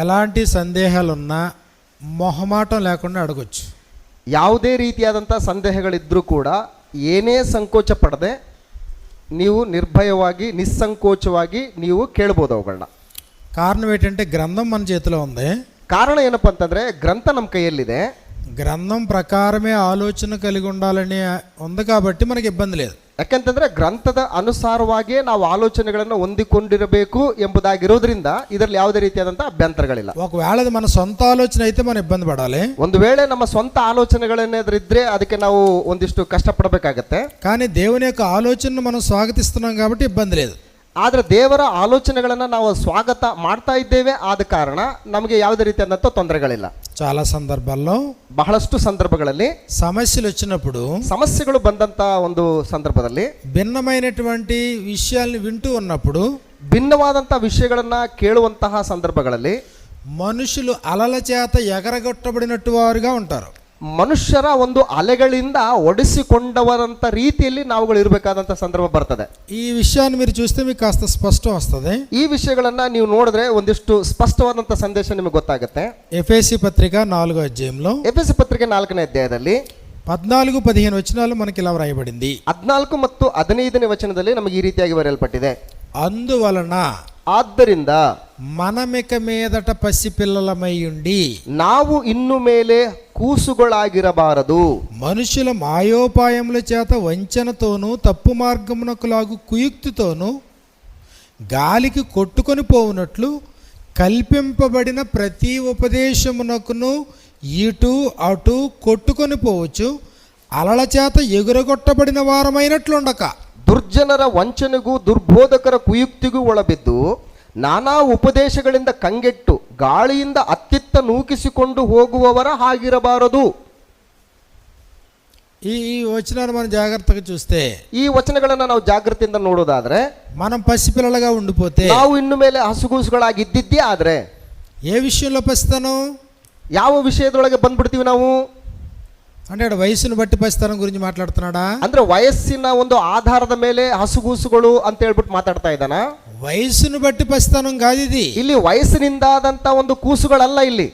ఎలాంటి సందేహాలున్నా మొహమాటం లేకుండా అడగొచ్చు. ಯಾವುದೇ ರೀತಿಯಾದಂಥ ಸಂದೇಹಗಳಿದ್ದರೂ ಕೂಡ ಏನೇ ಸಂಕೋಚ ಪಡದೆ ನೀವು ನಿರ್ಭಯವಾಗಿ ನಿಸ್ಸಂಕೋಚವಾಗಿ ನೀವು ಕೇಳ್ಬೋದು ಅವುಗಳನ್ನ. కారణం ఏంటంటే గ్రంథం మన చేతిలో ఉంది. ಕಾರಣ ಏನಪ್ಪ ಅಂತಂದರೆ ಗ್ರಂಥ ನಮ್ಮ ಕೈಯಲ್ಲಿದೆ. గ్రంథం ప్రకారమే ఆలోచన కలిగి ఉండాలని ఉంది కాబట్టి మనకి ఇబ్బంది లేదు. ಯಾಕೆಂತಂದ್ರೆ ಗ್ರಂಥದ ಅನುಸಾರವಾಗಿಯೇ ನಾವು ಆಲೋಚನೆಗಳನ್ನು ಹೊಂದಿಕೊಂಡಿರಬೇಕು ಎಂಬುದಾಗಿರೋದ್ರಿಂದ ಇದರಲ್ಲಿ ಯಾವುದೇ ರೀತಿಯಾದಂಥ ಅಭ್ಯಂತರಗಳಿಲ್ಲ. ఒకవేళ అది మన సొంత ఆలోచన అయితే మనం ఇబ్బంది పడాలి. ಒಂದು ವೇಳೆ ನಮ್ಮ ಸ್ವಂತ ಆಲೋಚನೆಗಳೇನಾದ್ರೂ ಇದ್ರೆ ಅದಕ್ಕೆ ನಾವು ಒಂದಿಷ್ಟು ಕಷ್ಟಪಡಬೇಕಾಗತ್ತೆ. కానీ దేవుని యొక్క ఆలోచనను మనం స్వాగతిస్తున్నాం కాబట్టి ఇబ్బంది లేదు. ಆದರೆ ದೇವರ ಆಲೋಚನೆಗಳನ್ನು ನಾವು ಸ್ವಾಗತ ಮಾಡ್ತಾ ಇದ್ದೇವೆ, ಆದ ಕಾರಣ ನಮಗೆ ಯಾವುದೇ ರೀತಿಯಾದಂಥ ತೊಂದರೆಗಳಿಲ್ಲ. చాలా సందర్భాల్లో ಬಹಳಷ್ಟು ಸಂದರ್ಭಗಳಲ್ಲಿ సమస్యలు వచ్చినప్పుడు ಸಮಸ್ಯೆಗಳು ಬಂದಂತ ಒಂದು ಸಂದರ್ಭದಲ್ಲಿ భిన్నమైనటువంటి విషయాల్ని వింటూ ఉన్నప్పుడు ಭಿನ್ನವಾದಂಥ ವಿಷಯಗಳನ್ನ ಕೇಳುವಂತಹ ಸಂದರ್ಭಗಳಲ್ಲಿ మనుషులు అలల చేత ఎగరగొట్టబడినట్టు వారుగా ఉంటారు. ಮನುಷ್ಯರ ಒಂದು ಅಲೆಗಳಿಂದ ಒಡಿಸಿಕೊಂಡವರಂತ ರೀತಿಯಲ್ಲಿ ನಾವುಗಳು ಇರಬೇಕಾದಂತ ಸಂದರ್ಭ ಬರ್ತದೆ. ಈ ವಿಷಯಾన్ని మీరు చూస్తే మీకు కాస్త స్పష్టం వస్తుంది. ಈ ವಿಷಯಗಳನ್ನ ನೀವು ನೋಡಿದ್ರೆ ಒಂದಿಷ್ಟು ಸ್ಪಷ್ಟವಾದಂತ ಸಂದೇಶ ನಿಮಗೆ ಗೊತ್ತಾಗುತ್ತೆ. ఎఫెసీ పత్రిక 4వ అధ్యాయంలో ಎಫೆಸ ಪತ್ರಿಕೆ 4ನೇ ಅಧ್ಯಾಯದಲ್ಲಿ 14-15 వచనాలు మనకి ఇలా వ్రాయబడింది. 14 ಮತ್ತು 15ನೇ ವಚನದಲ್ಲಿ ನಮಗೆ ಈ ರೀತಿಯಾಗಿ ಬರೆಯಲ್ಪಟ್ಟಿದೆ. అందువలన ಆದ್ದರಿಂದ మనమిక మీదట పసిపిల్లలమై ఉండి ನಾವು ಇನ್ನು ಮೇಲೆ ಕೂಸುಗಳಾಗಿರಬಾರದು, మనుషుల మాయోపాయముల చేత వంచనతోనూ తప్పు మార్గమునకు లాగు కుయుక్తితోనూ గాలికి కొట్టుకొని పోవునట్లు కల్పింపబడిన ప్రతి ఉపదేశమునకును ఇటు అటు కొట్టుకొని పోవచ్చు, అలల చేత ఎగురగొట్టబడిన వారమైనట్లుండక ದುರ್ಜನರ ವಂಚನೆಗೂ ದುರ್ಬೋಧಕರ ಕುಯುಕ್ತಿಗೂ ಒಳಬಿದ್ದು ನಾನಾ ಉಪದೇಶಗಳಿಂದ ಕಂಗೆಟ್ಟು ಗಾಳಿಯಿಂದ ಅತ್ತಿತ್ತ ನೂಕಿಸಿಕೊಂಡು ಹೋಗುವವರ ಹಾಗಿರಬಾರದು. ఈ వచనాన్ని మనం జాగ్రత్తగా చూస్తే, ಈ ವಚನಗಳನ್ನು ನಾವು ಜಾಗೃತಿಯಿಂದ ನೋಡೋದಾದ್ರೆ, మనం పసిపిల్లలుగా ఉండిపోతే, ನಾವು ಇನ್ನು ಮೇಲೆ ಹಸುಗೂಸುಗಳಾಗಿದ್ದಿದ್ದೇ ಆದ್ರೆ ఏ విషయంలో పసితనం, ಯಾವ ವಿಷಯದೊಳಗೆ ಬಂದ್ಬಿಡ್ತೀವಿ ನಾವು అంటే వయసును బట్టి పసితనం గురించి మాట్లాడుతున్నాడా? ಅಂದ್ರೆ ವಯಸ್ಸಿನ ಒಂದು ಆಧಾರದ ಮೇಲೆ ಹಸುಗೂಸುಗಳು ಅಂತ ಹೇಳ್ಬಿಟ್ಟು ಮಾತಾಡ್ತಾ ಇದ್ದಾನ? వయసును బట్టి పసితనం కాదు ఇది. ಇಲ್ಲಿ ವಯಸ್ಸಿನಿಂದಾದಂತ ಒಂದು ಕೂಸುಗಳಲ್ಲ. ಇಲ್ಲಿ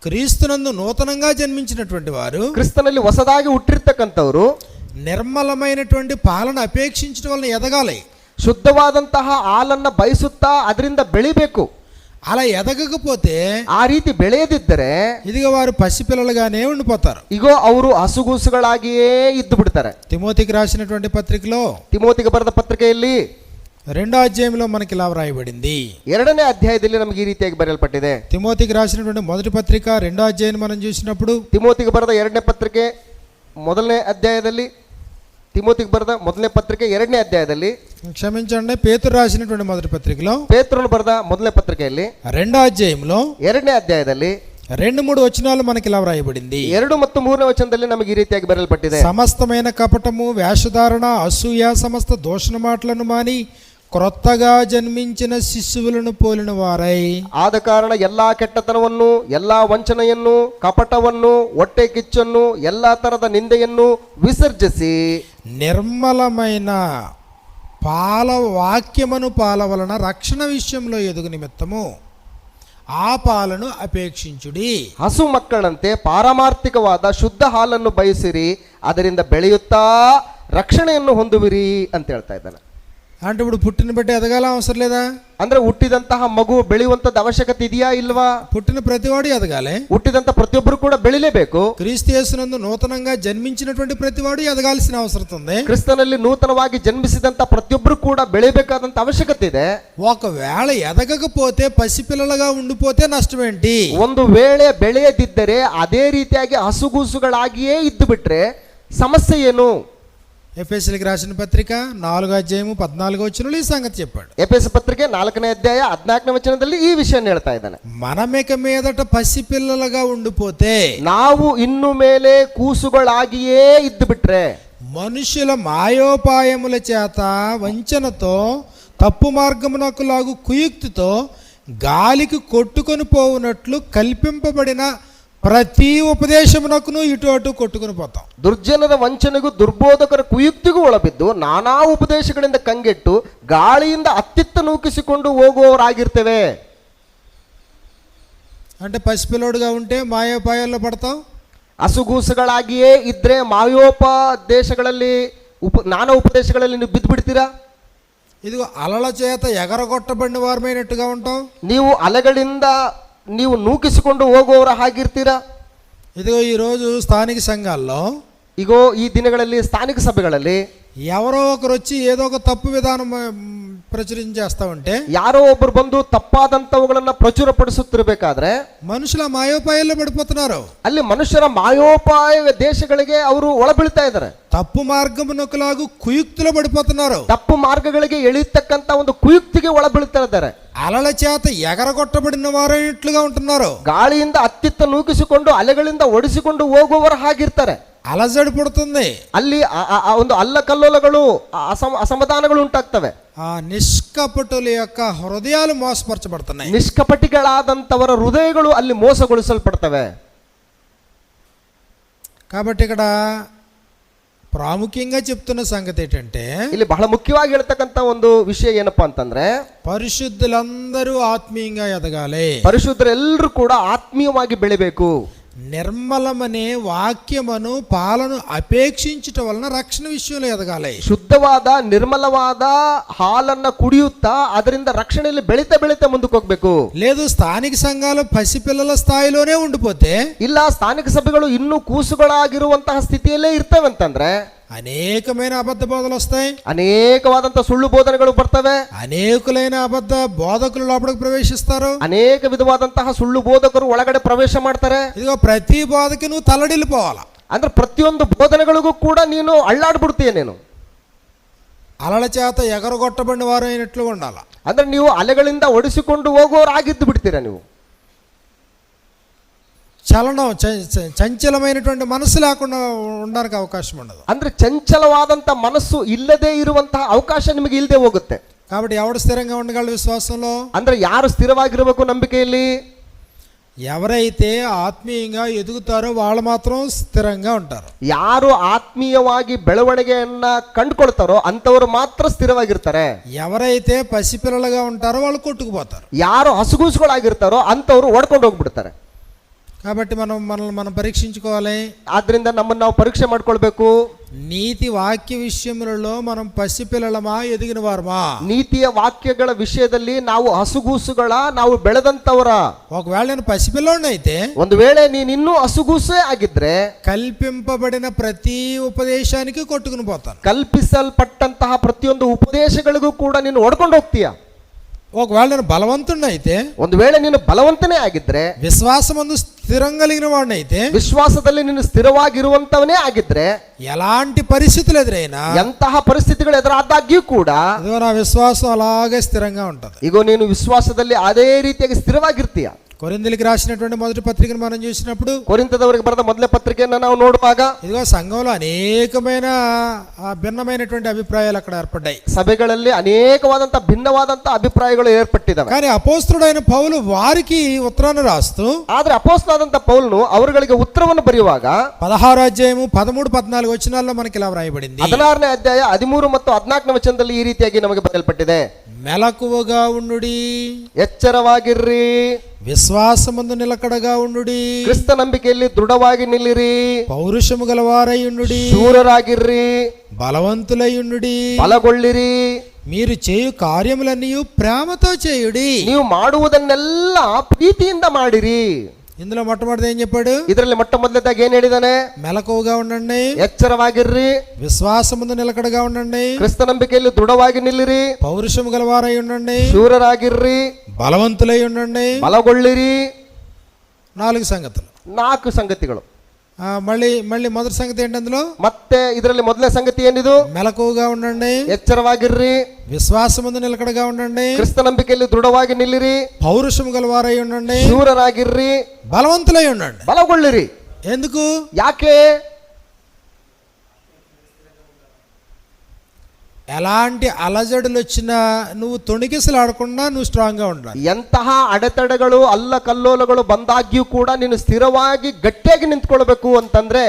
క్రీస్తునందు నూతనంగా జన్మించినటువంటి వారు, ಕ್ರಿಸ್ತನಲ್ಲಿ ಹೊಸದಾಗಿ ಹುಟ್ಟಿರ್ತಕ್ಕಂಥವ್ರು నిర్మలమైనటువంటి పాలన అపేక్షించడం వలన ఎదగాలి. ಶುದ್ಧವಾದಂತಹ ಹಾಲನ್ನ ಬಯಸುತ್ತಾ ಅದರಿಂದ ಬೆಳಿಬೇಕು. అలా ఎదగకపోతే, ಆ ರೀತಿ ಬೆಳೆಯದಿದ್ದರೆ ఇదిగో వారు పసిపిల్లలుగానే ఉండిపోతారు. ಇಗೋ ಅವರು ಹಸುಗೂಸುಗಳಾಗಿಯೇ ಇದ್ದು ಬಿಡ್ತಾರೆ. తిమోతికి రాసినటువంటి పత్రికలో, ತಿಮೋತಿಗೆ ಬರೆದ ಪತ್ರಿಕೆಯಲ್ಲಿ 2వ అధ్యాయంలో మనకి ఇలా వ్రాయబడింది. 2ನೇ ಅಧ್ಯಾಯದಲ್ಲಿ ನಮಗೆ ಈ ರೀತಿಯಾಗಿ ಬರೆಯಲ್ಪಟ್ಟಿದೆ. తిమోతికి రాసినటువంటి మొదటి పత్రిక 2వ అధ్యాయం మనం చూసినప్పుడు, ತಿಮೋತಿಗೆ ಬರೆದ 2ನೇ ಪತ್ರಿಕೆ 1ನೇ ಅಧ್ಯಾಯದಲ್ಲಿ, ತಿಮೋತಿಗೆ ಬರೆದ 1ನೇ ಪತ್ರಿಕೆ 2ನೇ ಅಧ್ಯಾಯದಲ್ಲಿ, క్షమించండి, పేతురు రాసినటువంటి మొదటి పత్రికలో, ಪೇತ್ರನು ಬರೆದ 1ನೇ ಪತ್ರಿಕೆಯಲ್ಲಿ 2వ అధ్యాయంలో 2ನೇ ಅಧ್ಯಾಯದಲ್ಲಿ 2-3 వచనాలు మనకి ఇలా వ్రాయబడింది. 2 ಮತ್ತು 3ನೇ ವಚನದಲ್ಲಿ ನಮಗೆ ಈ ರೀತಿಯಾಗಿ ಬರೆಯಲ್ಪಟ್ಟಿದೆ. సమస్తమైన కపటము, వేషధారణ, అసూయ, సమస్త దూషణ మాటలను మాని క్రొత్తగా జన్మించిన శిశువులను పోలిన వారై, ಆದ ಕಾರಣ ಎಲ್ಲಾ ಕೆಟ್ಟತನವನ್ನು, ಎಲ್ಲಾ ವಂಚನೆಯನ್ನು, ಕಪಟವನ್ನು, ಹೊಟ್ಟೆ ಕಿಚ್ಚನ್ನು, ಎಲ್ಲಾ ತರದ ನಿಂದೆಯನ್ನು ವಿಸರ್ಜಿಸಿ నిర్మలమైన వాక్యమును పాల వలన రక్షణ విషయంలో ఎదుగు నిమిత్తము ఆ పాలను అపేక్షించుడి. ಹಸು ಮಕ್ಕಳಂತೆ ಪಾರಮಾರ್ಥಿಕವಾದ ಶುದ್ಧ ಹಾಲನ್ನು ಬಯಸಿರಿ, ಅದರಿಂದ ಬೆಳೆಯುತ್ತಾ ರಕ್ಷಣೆಯನ್ನು ಹೊಂದುವಿರಿ ಅಂತ ಹೇಳ್ತಾ ಇದ್ದಾನೆ. అంటే ఇప్పుడు పుట్టిన బట్టి ఎదగాల అవసరం లేదా? ಅಂದ್ರೆ ಹುಟ್ಟಿದಂತಹ ಮಗು ಬೆಳೆಯುವಂತದ್ದು ಅವಶ್ಯಕತೆ ಇದೆಯಾ ಇಲ್ವಾ? పుట్టిన ప్రతివాడు ఎదగాలి. ಹುಟ್ಟಿದಂತ ಪ್ರತಿಯೊಬ್ಬರು ಕೂಡ ಬೆಳಿಲೇಬೇಕು. క్రీస్తు యేసునందు నూతనంగా జన్మించినటువంటి ప్రతివాడు ఎదగాల్సిన అవసరం ఉంది. ಕ್ರಿಸ್ತನಲ್ಲಿ ನೂತನವಾಗಿ ಜನ್ಮಿಸಿದಂತ ಪ್ರತಿಯೊಬ್ಬರು ಕೂಡ ಬೆಳಿಬೇಕಾದಂತ ಅವಶ್ಯಕತೆ ಇದೆ. ఒకవేళ ఎదగకపోతే, పసిపిల్లలుగా ఉండిపోతే నష్టం ఏంటి? ಒಂದು ವೇಳೆ ಬೆಳೆಯದಿದ್ದರೆ ಅದೇ ರೀತಿಯಾಗಿ ಹಸುಗೂಸುಗಳಾಗಿಯೇ ಇದ್ದು ಬಿಟ್ರೆ ಸಮಸ್ಯೆ ಏನು? ఎఫెసీయులకు రాసిన పత్రిక 4వ అధ్యాయము 14వ వచనంలో ఈ సంగతి చెప్పాడు. ಎಫೆಸ ಪತ್ರಿಕೆ 4ನೇ ಅಧ್ಯಾಯ 14ನೇ ವಚನದಲ್ಲಿ ಈ ವಿಷಯ ಹೇಳ್ತಾ ಇದ್ದಾನೆ. మనమిక మీదట పసిపిల్లలుగా ఉండిపోతే, ನಾವು ಇನ್ನು ಮೇಲೆ ಕೂಸುಗಳಾಗಿಯೇ ಇದ್ದು ಬಿಟ್ರೆ మనుషుల మాయోపాయముల చేత వంచనతో తప్పు మార్గమునకు లాగు కుయుక్తితో గాలికి కొట్టుకొని పోవునట్లు కల్పింపబడిన ప్రతి ఉపదేశమునకును ఇటు అటు కొట్టుకుని పోతాం. ದುರ್ಜನರ ವಂಚನೆಗೂ ದುರ್ಬೋಧಕರ ಕುಯುಕ್ತಿಗೂ ಒಳಬಿದ್ದು ನಾನಾ ಉಪದೇಶಗಳಿಂದ ಕಂಗೆಟ್ಟು ಗಾಳಿಯಿಂದ ಅತ್ತಿತ್ತ ನೂಕಿಸಿಕೊಂಡು ಹೋಗುವವರಾಗಿರ್ತೇವೆ. అంటే పసిపిల్లోడుగా ఉంటే మాయోపాయాల్లో పడతావు. ಹಸುಗೂಸುಗಳಾಗಿಯೇ ಇದ್ರೆ ಮಾಯೋಪದೇಶಗಳಲ್ಲಿ ನಾನಾ ಉಪದೇಶಗಳಲ್ಲಿ ನೀವು ಬಿದ್ದು ಬಿಡ್ತೀರಾ. ఇదిగో అలల చేత ఎగరగొట్టబడిన వారమైనట్టుగా ఉంటాం. ನೀವು ಅಲೆಗಳಿಂದ ನೀವು ನೂಕಿಸಿಕೊಂಡು ಹೋಗುವವರ ಹಾಗಿರ್ತೀರಾ. ఇదిగో ఈరోజు స్థానిక సంఘాల్లో ಈಗೋ ಈ ದಿನಗಳಲ್ಲಿ ಸ್ಥಾನಿಕ ಸಭೆಗಳಲ್ಲಿ ఎవరో ఒకరు వచ్చి ఏదో ఒక తప్పు విధానం ప్రచురించేస్తా ఉంటే, ಯಾರೋ ಒಬ್ರು ಬಂದು ತಪ್ಪಾದಂತವುಗಳನ್ನ ಪ್ರಚುರಪಡಿಸುತ್ತಿರಬೇಕಾದ್ರೆ మనుషుల మాయోపాయాల్లో పడిపోతున్నారు. ಅಲ್ಲಿ ಮನುಷ್ಯರ ಮಾಯೋಪಾಯ ದೇಶಗಳಿಗೆ ಅವರು ಒಳಬೀಳ್ತಾ ಇದ್ದಾರೆ. తప్పు మార్గమునకులాగు కుయుక్తులో పడిపోతున్నారు. ತಪ್ಪು ಮಾರ್ಗಗಳಿಗೆ ಎಳೆಯತಕ್ಕಂತ ಒಂದು ಕುಯುಕ್ತಿಗೆ ಒಳಬೀಳ್ತಾ ಇದ್ದಾರೆ. అలల చేత ఎగరగొట్టబడిన వారైనట్లుగా ఉంటున్నారు. ಗಾಳಿಯಿಂದ ಅತ್ತಿತ್ತ ನೂಕಿಸಿಕೊಂಡು ಅಲೆಗಳಿಂದ ಒಡಿಸಿಕೊಂಡು ಹೋಗುವವರ ಹಾಗಿರ್ತಾರೆ. అలజడి పుడుతుంది. ಅಲ್ಲಿ ಒಂದು ಅಲ್ಲಕಲ್ಲೋಲಗಳು ಅಸಮಾಧಾನಗಳು ಉಂಟಾಗ್ತವೆ. ఆ నిష్కపటుల యొక్క హృదయాలు మోసపరచబడుతున్నాయి. ನಿಷ್ಕಪಟಿಗಳಾದಂತವರ ಹೃದಯಗಳು ಅಲ್ಲಿ ಮೋಸಗೊಳಿಸಲ್ಪಡ್ತವೆ. కాబట్టి ఇక్కడ ప్రాముఖ్యంగా చెప్తున్న సంగతి ఏంటంటే, ಇಲ್ಲಿ ಬಹಳ ಮುಖ್ಯವಾಗಿ ಹೇಳ್ತಕ್ಕಂತ ಒಂದು ವಿಷಯ ಏನಪ್ಪಾ ಅಂತಂದ್ರೆ, పరిశుద్ధులందరూ ఆత్మీయంగా ఎదగాలి. ಪರಿಶುದ್ಧರೆಲ್ಲರೂ ಕೂಡ ಆತ್ಮೀಯವಾಗಿ ಬೆಳಿಬೇಕು. నిర్మలమనే వాక్యమును పాలను అపేక్షించుట వలన రక్షణ విషయంలో ఎదగాలి. ಶುದ್ಧವಾದ ನಿರ್ಮಲವಾದ ಹಾಲನ್ನ ಕುಡಿಯುತ್ತಾ ಅದರಿಂದ ರಕ್ಷಣೆಯಲ್ಲಿ ಬೆಳಿತಾ ಮುಂದಕ್ಕೆ ಹೋಗ್ಬೇಕು. లేదు స్థానిక సంఘాలు పసిపిల్లల స్థాయిలోనే ఉండిపోతే, ಇಲ್ಲ ಸ್ಥಾನಿಕ ಸಭೆಗಳು ಇನ್ನೂ ಕೂಸುಗಳಾಗಿರುವಂತಹ ಸ್ಥಿತಿಯಲ್ಲೇ ಇರ್ತವೆ ಅಂತಂದ್ರೆ అనేకమైన అబద్ధ బోధలు వస్తాయి. ಅನೇಕವಾದಂತ ಸುಳ್ಳು ಬೋಧನೆಗಳು ಬರ್ತವೆ. అనేకులైన అబద్ధ బోధకులు లోపలికి ప్రవేశిస్తారు. ಅನೇಕ ವಿಧವಾದಂತಹ ಸುಳ್ಳು ಬೋಧಕರು ಒಳಗಡೆ ಪ್ರವೇಶ ಮಾಡ್ತಾರೆ. ఇదిగో ప్రతి బోధకి నువ్వు తల్లడిల్లిపోవాలా. ಅಂದ್ರೆ ಪ್ರತಿಯೊಂದು ಬೋಧನೆಗಳಿಗೂ ಕೂಡ ನೀನು ಅಳ್ಳಾಡ್ಬಿಡ್ತೀಯ. ನೀನು అలల చేత ఎగరగొట్టబడిన వారు అయినట్లుగా ఉండాలి. ಅಂದ್ರೆ ನೀವು ಅಲೆಗಳಿಂದ ಒಡಿಸಿಕೊಂಡು ಹೋಗೋರಾಗಿದ್ದು ಬಿಡ್ತೀರಾ. ನೀವು చలనం చంచలమైనటువంటి మనసు లేకుండా ఉండడానికి అవకాశం ఉండదు. ಅಂದ್ರೆ ಚಂಚಲವಾದಂತ ಮನಸ್ಸು ಇಲ್ಲದೆ ಇರುವಂತಹ ಅವಕಾಶ ನಿಮಗೆ ಇಲ್ಲದೆ ಹೋಗುತ್ತೆ. కాబట్టి ఎవడు స్థిరంగా ఉండగలడు విశ్వాసంలో? ಅಂದ್ರೆ ಯಾರು ಸ್ಥಿರವಾಗಿರಬೇಕು ನಂಬಿಕೆಯಲ್ಲಿ? ఎవరైతే ఆత్మీయంగా ఎదుగుతారో వాళ్ళు మాత్రం స్థిరంగా ఉంటారు. ಯಾರು ಆತ್ಮೀಯವಾಗಿ ಬೆಳವಣಿಗೆಯನ್ನ ಕಂಡುಕೊಳ್ತಾರೋ ಅಂತವರು ಮಾತ್ರ ಸ್ಥಿರವಾಗಿರ್ತಾರೆ. ఎవరైతే పసిపిల్లలుగా ఉంటారో వాళ్ళు కొట్టుకుపోతారు. ಯಾರು ಹಸುಗೂಸುಗಳಾಗಿರ್ತಾರೋ ಅಂತವರು ಓಡ್ಕೊಂಡು ಹೋಗ್ಬಿಡ್ತಾರೆ. కాబట్టి మనల్ని మనం పరీక్షించుకోవాలి. ಆದ್ರಿಂದ ನಮ್ಮನ್ನು ನಾವು ಪರೀಕ್ಷೆ ಮಾಡ್ಕೊಳ್ಬೇಕು. నీతి వాక్య విషయములలో మనం పసిపిల్లలమా ఎదిగిన వారమా? ನೀತಿಯ ವಾಕ್ಯಗಳ ವಿಷಯದಲ್ಲಿ ನಾವು ಹಸುಗೂಸುಗಳ ನಾವು ಬೆಳೆದಂತವರ. ఒకవేళ నేను పసిపిల్లోడిని అయితే, ಒಂದು ವೇಳೆ ನೀನು ಇನ್ನೂ ಹಸುಗೂಸೇ ಆಗಿದ್ರೆ కల్పింపబడిన ప్రతి ఉపదేశానికి కొట్టుకుని పోతాను. ಕಲ್ಪಿಸಲ್ಪಟ್ಟಂತಹ ಪ್ರತಿಯೊಂದು ಉಪದೇಶಗಳಿಗೂ ಕೂಡ ನೀನು ಓಡ್ಕೊಂಡು ಹೋಗ್ತೀಯ. ఒకవేళ నేను బలవంతుడిని అయితే, ಒಂದು ವೇಳೆ ನೀನು ಬಲವಂತನೇ ಆಗಿದ್ರೆ, విశ్వాసమందు స్థిరం కలిగిన వాడిని అయితే, ವಿಶ್ವಾಸದಲ್ಲಿ ನೀನು ಸ್ಥಿರವಾಗಿರುವಂತವನೇ ಆಗಿದ್ರೆ, ఎలాంటి పరిస్థితులు ఎదురైనా ಎಂತಹ ಪರಿಸ್ಥಿತಿಗಳು ಎದುರಾದಾಗ್ಯೂ ಕೂಡ ఇదిగో నా విశ్వాసం అలాగే స్థిరంగా ఉంటుంది. ಈಗ ನೀನು ವಿಶ್ವಾಸದಲ್ಲಿ ಅದೇ ರೀತಿಯಾಗಿ ಸ್ಥಿರವಾಗಿರ್ತೀಯ. కొరింథీయులకు రాసినటువంటి మొదటి పత్రికను మనం చూసినప్పుడు, ಕೊರಿಂಥದವರಿಗೆ ಬರೆದ ಮೊದಲ ಪತ್ರಿಕೆಯನ್ನು ನಾವು ನೋಡುವಾಗ ఇదిగో సంఘంలో అనేకమైన భిన్నమైనటువంటి అభిప్రాయాలు అక్కడ ఏర్పడ్డాయి. ಸಭೆಗಳಲ್ಲಿ ಅನೇಕವಾದಂತಹ ಭಿನ್ನವಾದಂತಹ ಅಭಿಪ್ರಾಯಗಳು ಏರ್ಪಟ್ಟಿದ್ದಾವೆ. కానీ అపోస్తలుడైన పౌలు వారికి ఉత్తరాన్ని రాస్తూ, ಆದ್ರೆ ಅಪೊಸ್ತಲನಾದಂತ ಪೌಲನು ಅವರುಗಳಿಗೆ ಉತ್ತರವನ್ನು ಬರೆಯುವಾಗ 16వ అధ్యాయము 13-14 వచనాల్లో మనకి ఇలా వ్రాయబడింది. 16ನೇ ಅಧ್ಯಾಯ 13 ಮತ್ತು 14ನೇ ವಚನದಲ್ಲಿ ಈ ರೀತಿಯಾಗಿ ನಮಗೆ ಬರೆಯಲ್ಪಟ್ಟಿದೆ. మెలకువగా ఉండుడి, ಎಚ್ಚರವಾಗಿರ್ರಿ, విశ్వాసమందు నిలకడగా ఉండుడి, ಕ್ರಿಸ್ತ ನಂಬಿಕೆಯಲ್ಲಿ ದೃಢವಾಗಿ ನಿಲ್ಲಿರಿ, పౌరుషము గలవారై ఉండుడి, ಶೂರರಾಗಿರ್ರಿ, బలవంతులై ఉండుడి, ಬಲಗೊಳ್ಳಿರಿ, మీరు చేయు కార్యములన్నీ ప్రేమతో చేయుడి. ನೀವು ಮಾಡುವುದನ್ನೆಲ್ಲ ಪ್ರೀತಿಯಿಂದ ಮಾಡಿರಿ. ఇందులో మొట్టమొదటి ఏం చెప్పాడు? ಇದರಲ್ಲಿ ಮೊಟ್ಟ ಮೊದಲನೇದಾಗಿ ಏನ್ ಹೇಳಿದಾನೆ? మెలకువగా ఉండండి, ಎಚ್ಚರವಾಗಿರ್ರಿ, విశ్వాసముందు నిలకడగా ఉండండి, ಕ್ರಿಸ್ತ ನಂಬಿಕೆಯಲ್ಲಿ ದೃಢವಾಗಿ ನಿಲ್ಲಿರಿ, పౌరుషము గలవారై ఉండండి, ಶೂರರಾಗಿರ್ರಿ, బలవంతులై ఉండండి. ಬಲಗೊಳ್ಳಿರಿ. 4 సంగతులు. 4 ಸಂಗತಿಗಳು. మళ్ళీ మొదటి సంగతి ఏంటి అందులో? ಮತ್ತೆ ಇದರಲ್ಲಿ ಮೊದಲನೇ ಸಂಗತಿ ಏನಿದು? మెలకువగా ఉండండి, ಎಚ್ಚರವಾಗಿರ್ರಿ, విశ్వాసముందు నిలకడగా ఉండండి, ಕ್ರಿಸ್ತ ನಂಬಿಕೆಯಲ್ಲಿ ದೃಢವಾಗಿ ನಿಲ್ಲಿರಿ, పౌరుషము గలవారై ఉండండి, ಶೂರರಾಗಿರ್ರಿ, బలవంతులై ఉండండి. ಬಲಗೊಳ್ಳಿರಿ. ఎందుకు? ಯಾಕೆ? ఎలాంటి అలజడులు వచ్చినా నువ్వు తొణికిసలాడకుండా నువ్వు స్ట్రాంగ్గా ఉండాలి. ಎಂತಹ ಅಡೆತಡೆಗಳು ಅಲ್ಲ ಕಲ್ಲೋಲಗಳು ಬಂದಾಗ್ಯೂ ಕೂಡ ನೀನು ಸ್ಥಿರವಾಗಿ ಗಟ್ಟಿಯಾಗಿ ನಿಂತ್ಕೊಳ್ಬೇಕು ಅಂತಂದ್ರೆ,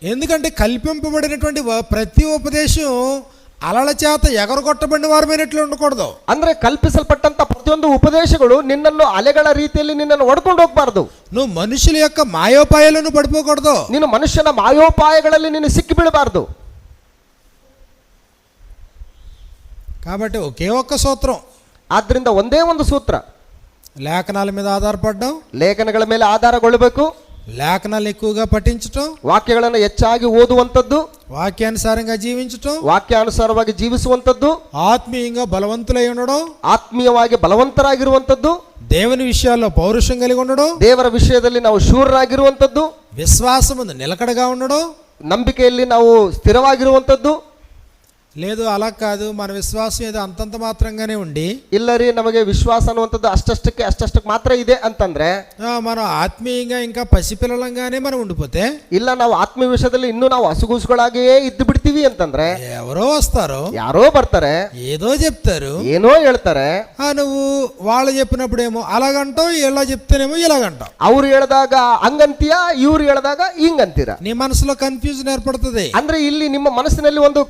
ఎందుకంటే కల్పింపబడినటువంటి ప్రతి ఉపదేశం అలల చేత ఎగరగొట్టబడిన వారమైనట్లు ఉండకూడదు. ಅಂದ್ರೆ ಕಲ್ಪಿಸಲ್ಪಟ್ಟಂತ ಪ್ರತಿಯೊಂದು ಉಪದೇಶಗಳು ನಿನ್ನನ್ನು ಅಲೆಗಳ ರೀತಿಯಲ್ಲಿ ನಿನ್ನನ್ನು ಹೊಡ್ಕೊಂಡು ಹೋಗ್ಬಾರ್ದು. నువ్వు మనుషుల యొక్క మాయోపాయాలను పడిపోకూడదు. ನೀನು ಮನುಷ್ಯನ ಮಾಯೋಪಾಯಗಳಲ್ಲಿ ನೀನು ಸಿಕ್ಕಿ ಬೀಳಬಾರ್ದು. కాబట్టి ఒకే ఒక్క సూత్రం, ಆದ್ರಿಂದ ಒಂದೇ ಒಂದು ಸೂತ್ರ, లేఖనాల మీద ఆధారపడడం, ಲೇಖನಗಳ ಮೇಲೆ ಆಧಾರಗೊಳ್ಳಬೇಕು, లేఖనాలు ఎక్కువగా పఠించటం, ವಾಕ್ಯಗಳನ್ನು ಹೆಚ್ಚಾಗಿ ಓದುವಂಥದ್ದು, వాక్యానుసారంగా జీవించటం, ವಾಕ್ಯಾನುಸಾರವಾಗಿ ಜೀವಿಸುವಂಥದ್ದು, ఆత్మీయంగా బలవంతులై ఉండడం, ಆತ್ಮೀಯವಾಗಿ ಬಲವಂತರಾಗಿರುವಂಥದ್ದು, దేవుని విషయాల్లో పౌరుషం కలిగి ఉండడం, ದೇವರ ವಿಷಯದಲ್ಲಿ ನಾವು ಶೂರರಾಗಿರುವಂಥದ್ದು, విశ్వాసముందు నిలకడగా ఉండడం. ನಂಬಿಕೆಯಲ್ಲಿ ನಾವು ಸ್ಥಿರವಾಗಿರುವಂಥದ್ದು. లేదు అలా కాదు, మన విశ్వాసం ఏదో అంతంత మాత్రంగానే ఉండి, ಇಲ್ಲ ರೀ ನಮಗೆ ವಿಶ್ವಾಸ ಅನ್ನುವಂಥದ್ದು ಅಷ್ಟಕ್ಕೆ ಮಾತ್ರ ಇದೆ ಅಂತಂದ್ರೆ, మనం ఆత్మీయంగా ఇంకా పసిపిల్లలంగానే మనం ఉండిపోతే, ಇಲ್ಲ ನಾವು ಆತ್ಮೀಯ ವಿಷಯದಲ್ಲಿ ಇನ್ನೂ ನಾವು ಹಸುಗೂಸುಗಳಾಗಿಯೇ ಇದ್ದು ಬಿಡ್ತೀವಿ ಅಂತಂದ್ರೆ, ఎవరో వస్తారు, ಯಾರೋ ಬರ್ತಾರೆ, ఏదో చెప్తారు, ಏನೋ ಹೇಳ್ತಾರೆ, నువ్వు వాళ్ళు చెప్పినప్పుడేమో అలాగంటావు, ఇలా చెప్తేనేమో ఇలాగంటావు. ಅವ್ರು ಹೇಳಿದಾಗ ಹಂಗಂತೀಯ, ಇವ್ರು ಹೇಳಿದಾಗ ಹಿಂಗಂತೀರ. నీ మనసులో కన్ఫ్యూజన్ ఏర్పడుతుంది. ಅಂದ್ರೆ ಇಲ್ಲಿ ನಿಮ್ಮ ಮನಸ್ಸಿನಲ್ಲಿ ಒಂದು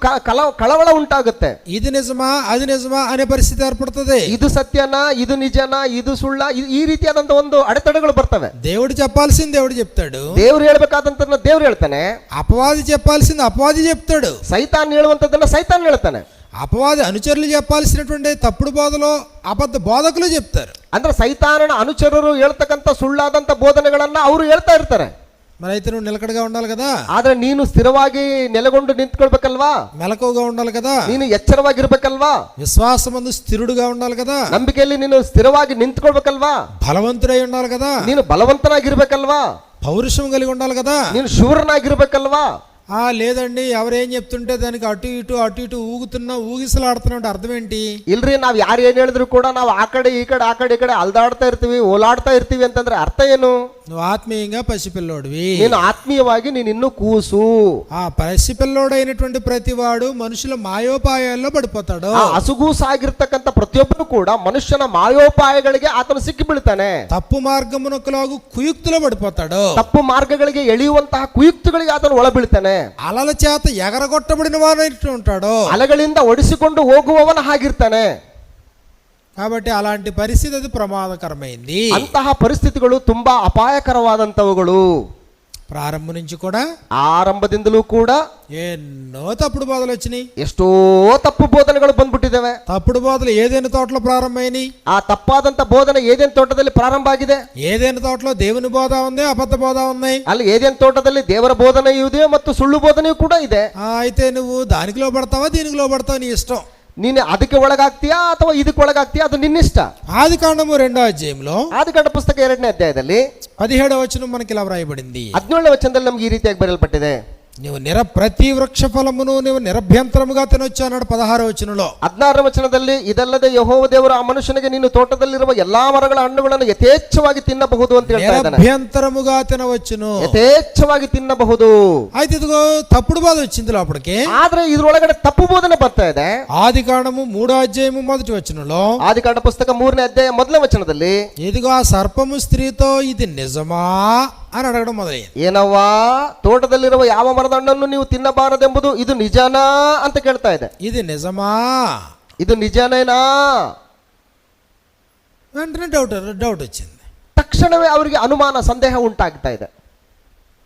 ಕಳವಳ ಉಂಟಾಗುತ್ತೆ. ఇది నిజమా అది నిజమా అనే పరిస్థితి ఏర్పడుతుంది. ಇದು ಸತ್ಯನಾ, ಇದು ನಿಜನಾ, ಇದು ಸುಳ್ಳ, ಈ ರೀತಿಯಾದಂತ ಒಂದು ಅಡೆತಡೆಗಳು ಬರ್ತವೆ. దేవుడు చెప్పాల్సింది దేవుడు చెప్తాడు, ದೇವ್ರು ಹೇಳ್ಬೇಕಾದಂತ ದೇವ್ರು ಹೇಳ್ತಾನೆ, అపవాది చెప్పాల్సింది అపవాది చెప్తాడు, ಸೈತಾನ್ ಹೇಳುವಂತದ್ದನ್ನ ಸೈತಾನ್ ಹೇಳ್ತಾನೆ. అపవాది అనుచరులు చెప్పాల్సినటువంటి తప్పుడు బోధలో అబద్ధ బోధకులు చెప్తారు. ಅಂದ್ರೆ ಸೈತಾನನ ಅನುಚರರು ಹೇಳ್ತಕ್ಕಂಥ ಸುಳ್ಳಾದಂತ ಬೋಧನೆಗಳನ್ನ ಅವರು ಹೇಳ್ತಾ ಇರ್ತಾರೆ. మరి అయితే నువ్వు నిలకడగా ఉండాలి కదా, ಆದ್ರೆ ನೀನು ಸ್ಥಿರವಾಗಿ ನೆಲೆಗೊಂಡು ನಿಂತ್ಕೊಳ್ಬೇಕಲ್ವಾ, మెలకువగా ఉండాలి కదా, ನೀನು ಎಚ್ಚರವಾಗಿರ್ಬೇಕಲ್ವಾ, విశ్వాసమందు స్థిరుడుగా ఉండాలి కదా, ನಂಬಿಕೆಯಲ್ಲಿ ನೀನು ಸ್ಥಿರವಾಗಿ ನಿಂತ್ಕೊಳ್ಬೇಕಲ್ವಾ, బలవంతుడై ఉండాలి కదా, ನೀನು ಬಲವಂತನಾಗಿರ್ಬೇಕಲ್ವಾ, పౌరుషం కలిగి ఉండాలి కదా. ನೀನು ಶೂರನಾಗಿರ್ಬೇಕಲ್ವಾ. లేదండి, ఎవరేం చెప్తుంటే దానికి అటు ఇటు ఊగిసలాడుతున్నా అంటే అర్థం ఏంటి? ಇಲ್ರಿ, ನಾವ್ ಯಾರು ಏನ್ ಹೇಳಿದ್ರು ಕೂಡ ನಾವು ಆ ಕಡೆ ಈ ಕಡೆ ಅಲ್ದಾಡ್ತಾ ಇರ್ತೀವಿ, ಓಲಾಡ್ತಾ ಇರ್ತೀವಿ ಅಂತಂದ್ರೆ ಅರ್ಥ ಏನು? నువ్వు ఆత్మీయంగా పసిపిల్లోడివి, ನೀನು ಆತ್ಮೀಯವಾಗಿ ನೀನು ಇನ್ನೂ ಕೂಸು. ఆ పసిపిల్లోడైనటువంటి ప్రతివాడు మనుషుల మాయోపాయాల్లో పడిపోతాడు. ಹಸುಗೂಸಾಗಿರ್ತಕ್ಕಂಥ ಪ್ರತಿಯೊಬ್ಬರು ಕೂಡ ಮನುಷ್ಯನ ಮಾಯೋಪಾಯಗಳಿಗೆ ಆತನು ಸಿಕ್ಕಿ ಬೀಳ್ತಾನೆ. తప్పు మార్గమునకులాగు కుయుక్తులో పడిపోతాడు. ತಪ್ಪು ಮಾರ್ಗಗಳಿಗೆ ಎಳೆಯುವಂತಹ ಕುಯುಕ್ತಿಗಳಿಗೆ ಆತನು ಒಳ ಬೀಳ್ತಾನೆ. అలల చేత ఎగరగొట్టబడిన వాడైనట్టు ఉంటాడు, ಅಲೆಗಳಿಂದ ಒಡಿಸಿಕೊಂಡು ಹೋಗುವವನ ಹಾಗಿರ್ತಾನೆ. కాబట్టి అలాంటి పరిస్థితి అది ప్రమాదకరమైంది. ಅಂತಹ ಪರಿಸ್ಥಿತಿಗಳು ತುಂಬಾ ಅಪಾಯಕರವಾದಂತವುಗಳು. ప్రారంభం నుంచి కూడా, ಆರಂಭದಿಂದಲೂ ಕೂಡ ఎన్నో తప్పుడు బోధలు వచ్చినాయి, ಎಷ್ಟೋ ತಪ್ಪು ಬೋಧನೆಗಳು ಬಂದ್ಬಿಟ್ಟಿದ್ದಾವೆ. తప్పుడు బోధలు ఏదైనా తోటలో ప్రారంభమైనాయి. ಆ ತಪ್ಪಾದಂತ ಬೋಧನೆ ಏದೇನ್ ತೋಟದಲ್ಲಿ ಪ್ರಾರಂಭ ಆಗಿದೆ. ఏదైనా తోటలో దేవుని బోధ ఉంది, అబద్ధ బోధ ఉన్నాయి. ಅಲ್ಲಿ ಏದೇನ್ ತೋಟದಲ್ಲಿ ದೇವರ ಬೋಧನೆಯೂ ಇದೆ ಮತ್ತು ಸುಳ್ಳು ಬೋಧನೆಯೂ ಕೂಡ ಇದೆ. అయితే నువ్వు దానికి లోబడతావా దీనికి లోబడతావా నీ ఇష్టం. ನೀನು ಅದಕ್ಕೆ ಒಳಗಾಗ್ತೀಯಾ ಅಥವಾ ಇದಕ್ಕೆ ಒಳಗಾಗ್ತೀಯಾ, ಅದು ನಿನ್ನಿಷ್ಟ. ఆదికాండము 2వ అధ్యాయంలో ಆದಿಕಾಂಡ ಪುಸ್ತಕ 2ನೇ ಅಧ್ಯಾಯದಲ್ಲಿ 17వ వచనం మనకి ఇలా వ్రాయబడింది. 17ನೇ ವಚನದಲ್ಲಿ ನಮ್ಗೆ ಈ ರೀತಿಯಾಗಿ ಬರೆಯಲ್ಪಟ್ಟಿದೆ, నువ్వు ప్రతి వృక్ష ఫలమును నువ్వు నిరభ్యంతరముగా తినొచ్చు అన్నాడు 16వ వచనంలో. 16ನೇ ವಚನದಲ್ಲಿ ಇದಲ್ಲದೆ ಯೆಹೋವ ದೇವರು ಆ ಮನುಷ್ಯನಿಗೆ ನೀನು ತೋಟದಲ್ಲಿರುವ ಎಲ್ಲಾ ಮರಗಳ ಹಣ್ಣುಗಳನ್ನು ಯಥೇಚ್ಛವಾಗಿ ತಿನ್ನಬಹುದು ಅಂತ ಹೇಳ್ತಾ ಇದ್ದಾನೆ. నిరభ్యంతరముగా తినవచ్చును, ಯಥೇಚ್ಛವಾಗಿ ತಿನ್ನಬಹುದು. అయితే ఇదిగో తప్పుడు బోధ వచ్చింది లోపలికి. ಆದ್ರೆ ಇದ್ರೊಳಗಡೆ ತಪ್ಪು ಬೋಧನೆ ಬರ್ತಾ ಇದೆ. ఆదికాండము 3వ అధ్యాయము 1వ వచనంలో, ಆದಿಕಾಂಡ ಪುಸ್ತಕ 3ನೇ ಅಧ್ಯಾಯ 1ನೇ ವಚನದಲ್ಲಿ, ఇదిగో ఆ సర్పము స్త్రీతో ఇది నిజమా అని అడగడం మొదలయ్యింది. ಏನವ್ವಾ, ತೋಟದಲ್ಲಿರುವ ಯಾವ ಮರದ ಹಣ್ಣನ್ನು ನೀವು ತಿನ್ನಬಾರದೆಂಬುದು ಇದು ನಿಜನಾ ಅಂತ ಕೇಳ್ತಾ ಇದೆ. ఇది నిజమా, ಇದು ನಿಜನೇನಾ? వెంటనే డౌట్ వచ్చింది. ತಕ್ಷಣವೇ ಅವರಿಗೆ ಅನುಮಾನ, ಸಂದೇಹ ಉಂಟಾಗ್ತಾ ಇದೆ.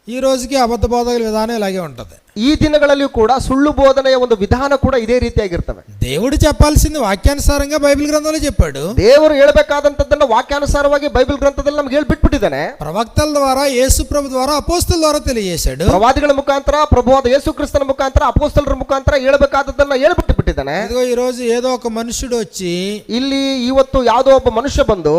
ఈ రోజుకి అబద్ధ బోధకుల విధానం ఇలాగే ఉంటది. ಈ ದಿನಗಳಲ್ಲಿಯೂ ಕೂಡ ಸುಳ್ಳು ಬೋಧನೆಯ ಒಂದು ವಿಧಾನ ಕೂಡ ಇದೇ ರೀತಿಯಾಗಿರ್ತವೆ. దేవుడు చెప్పాల్సింది వాక్యానుసారంగా బైబిల్ గ్రంథంలో చెప్పాడు. ದೇವರು ಹೇಳಬೇಕಾದಂತದ್ದನ್ನ ವಾಕ್ಯಾನುಸಾರವಾಗಿ ಬೈಬಲ್ ಗ್ರಂಥದಲ್ಲಿ ನಮ್ಗೆ ಹೇಳ್ಬಿಟ್ಬಿಟ್ಟಿದ್ದಾನೆ. ప్రవక్తల ద్వారా, యేసు ప్రభు ద్వారా, అపోస్తల ద్వారా తెలియజేశాడు. ಪ್ರವಾದಿಗಳ ಮುಖಾಂತರ, ಪ್ರಭುವಾದ ಯೇಸು ಕ್ರಿಸ್ತನ ಮುಖಾಂತರ, ಅಪೋಸ್ತಲರ ಮುಖಾಂತರ ಹೇಳಬೇಕಾದದ್ದನ್ನ ಹೇಳ್ಬಿಟ್ಟಿದ್ದಾನೆ. ఇదిగో ఈ రోజు ఏదో ఒక మనుషుడు వచ్చి, ಇಲ್ಲಿ ಇವತ್ತು ಯಾವುದೋ ಒಬ್ಬ ಮನುಷ್ಯ ಬಂದು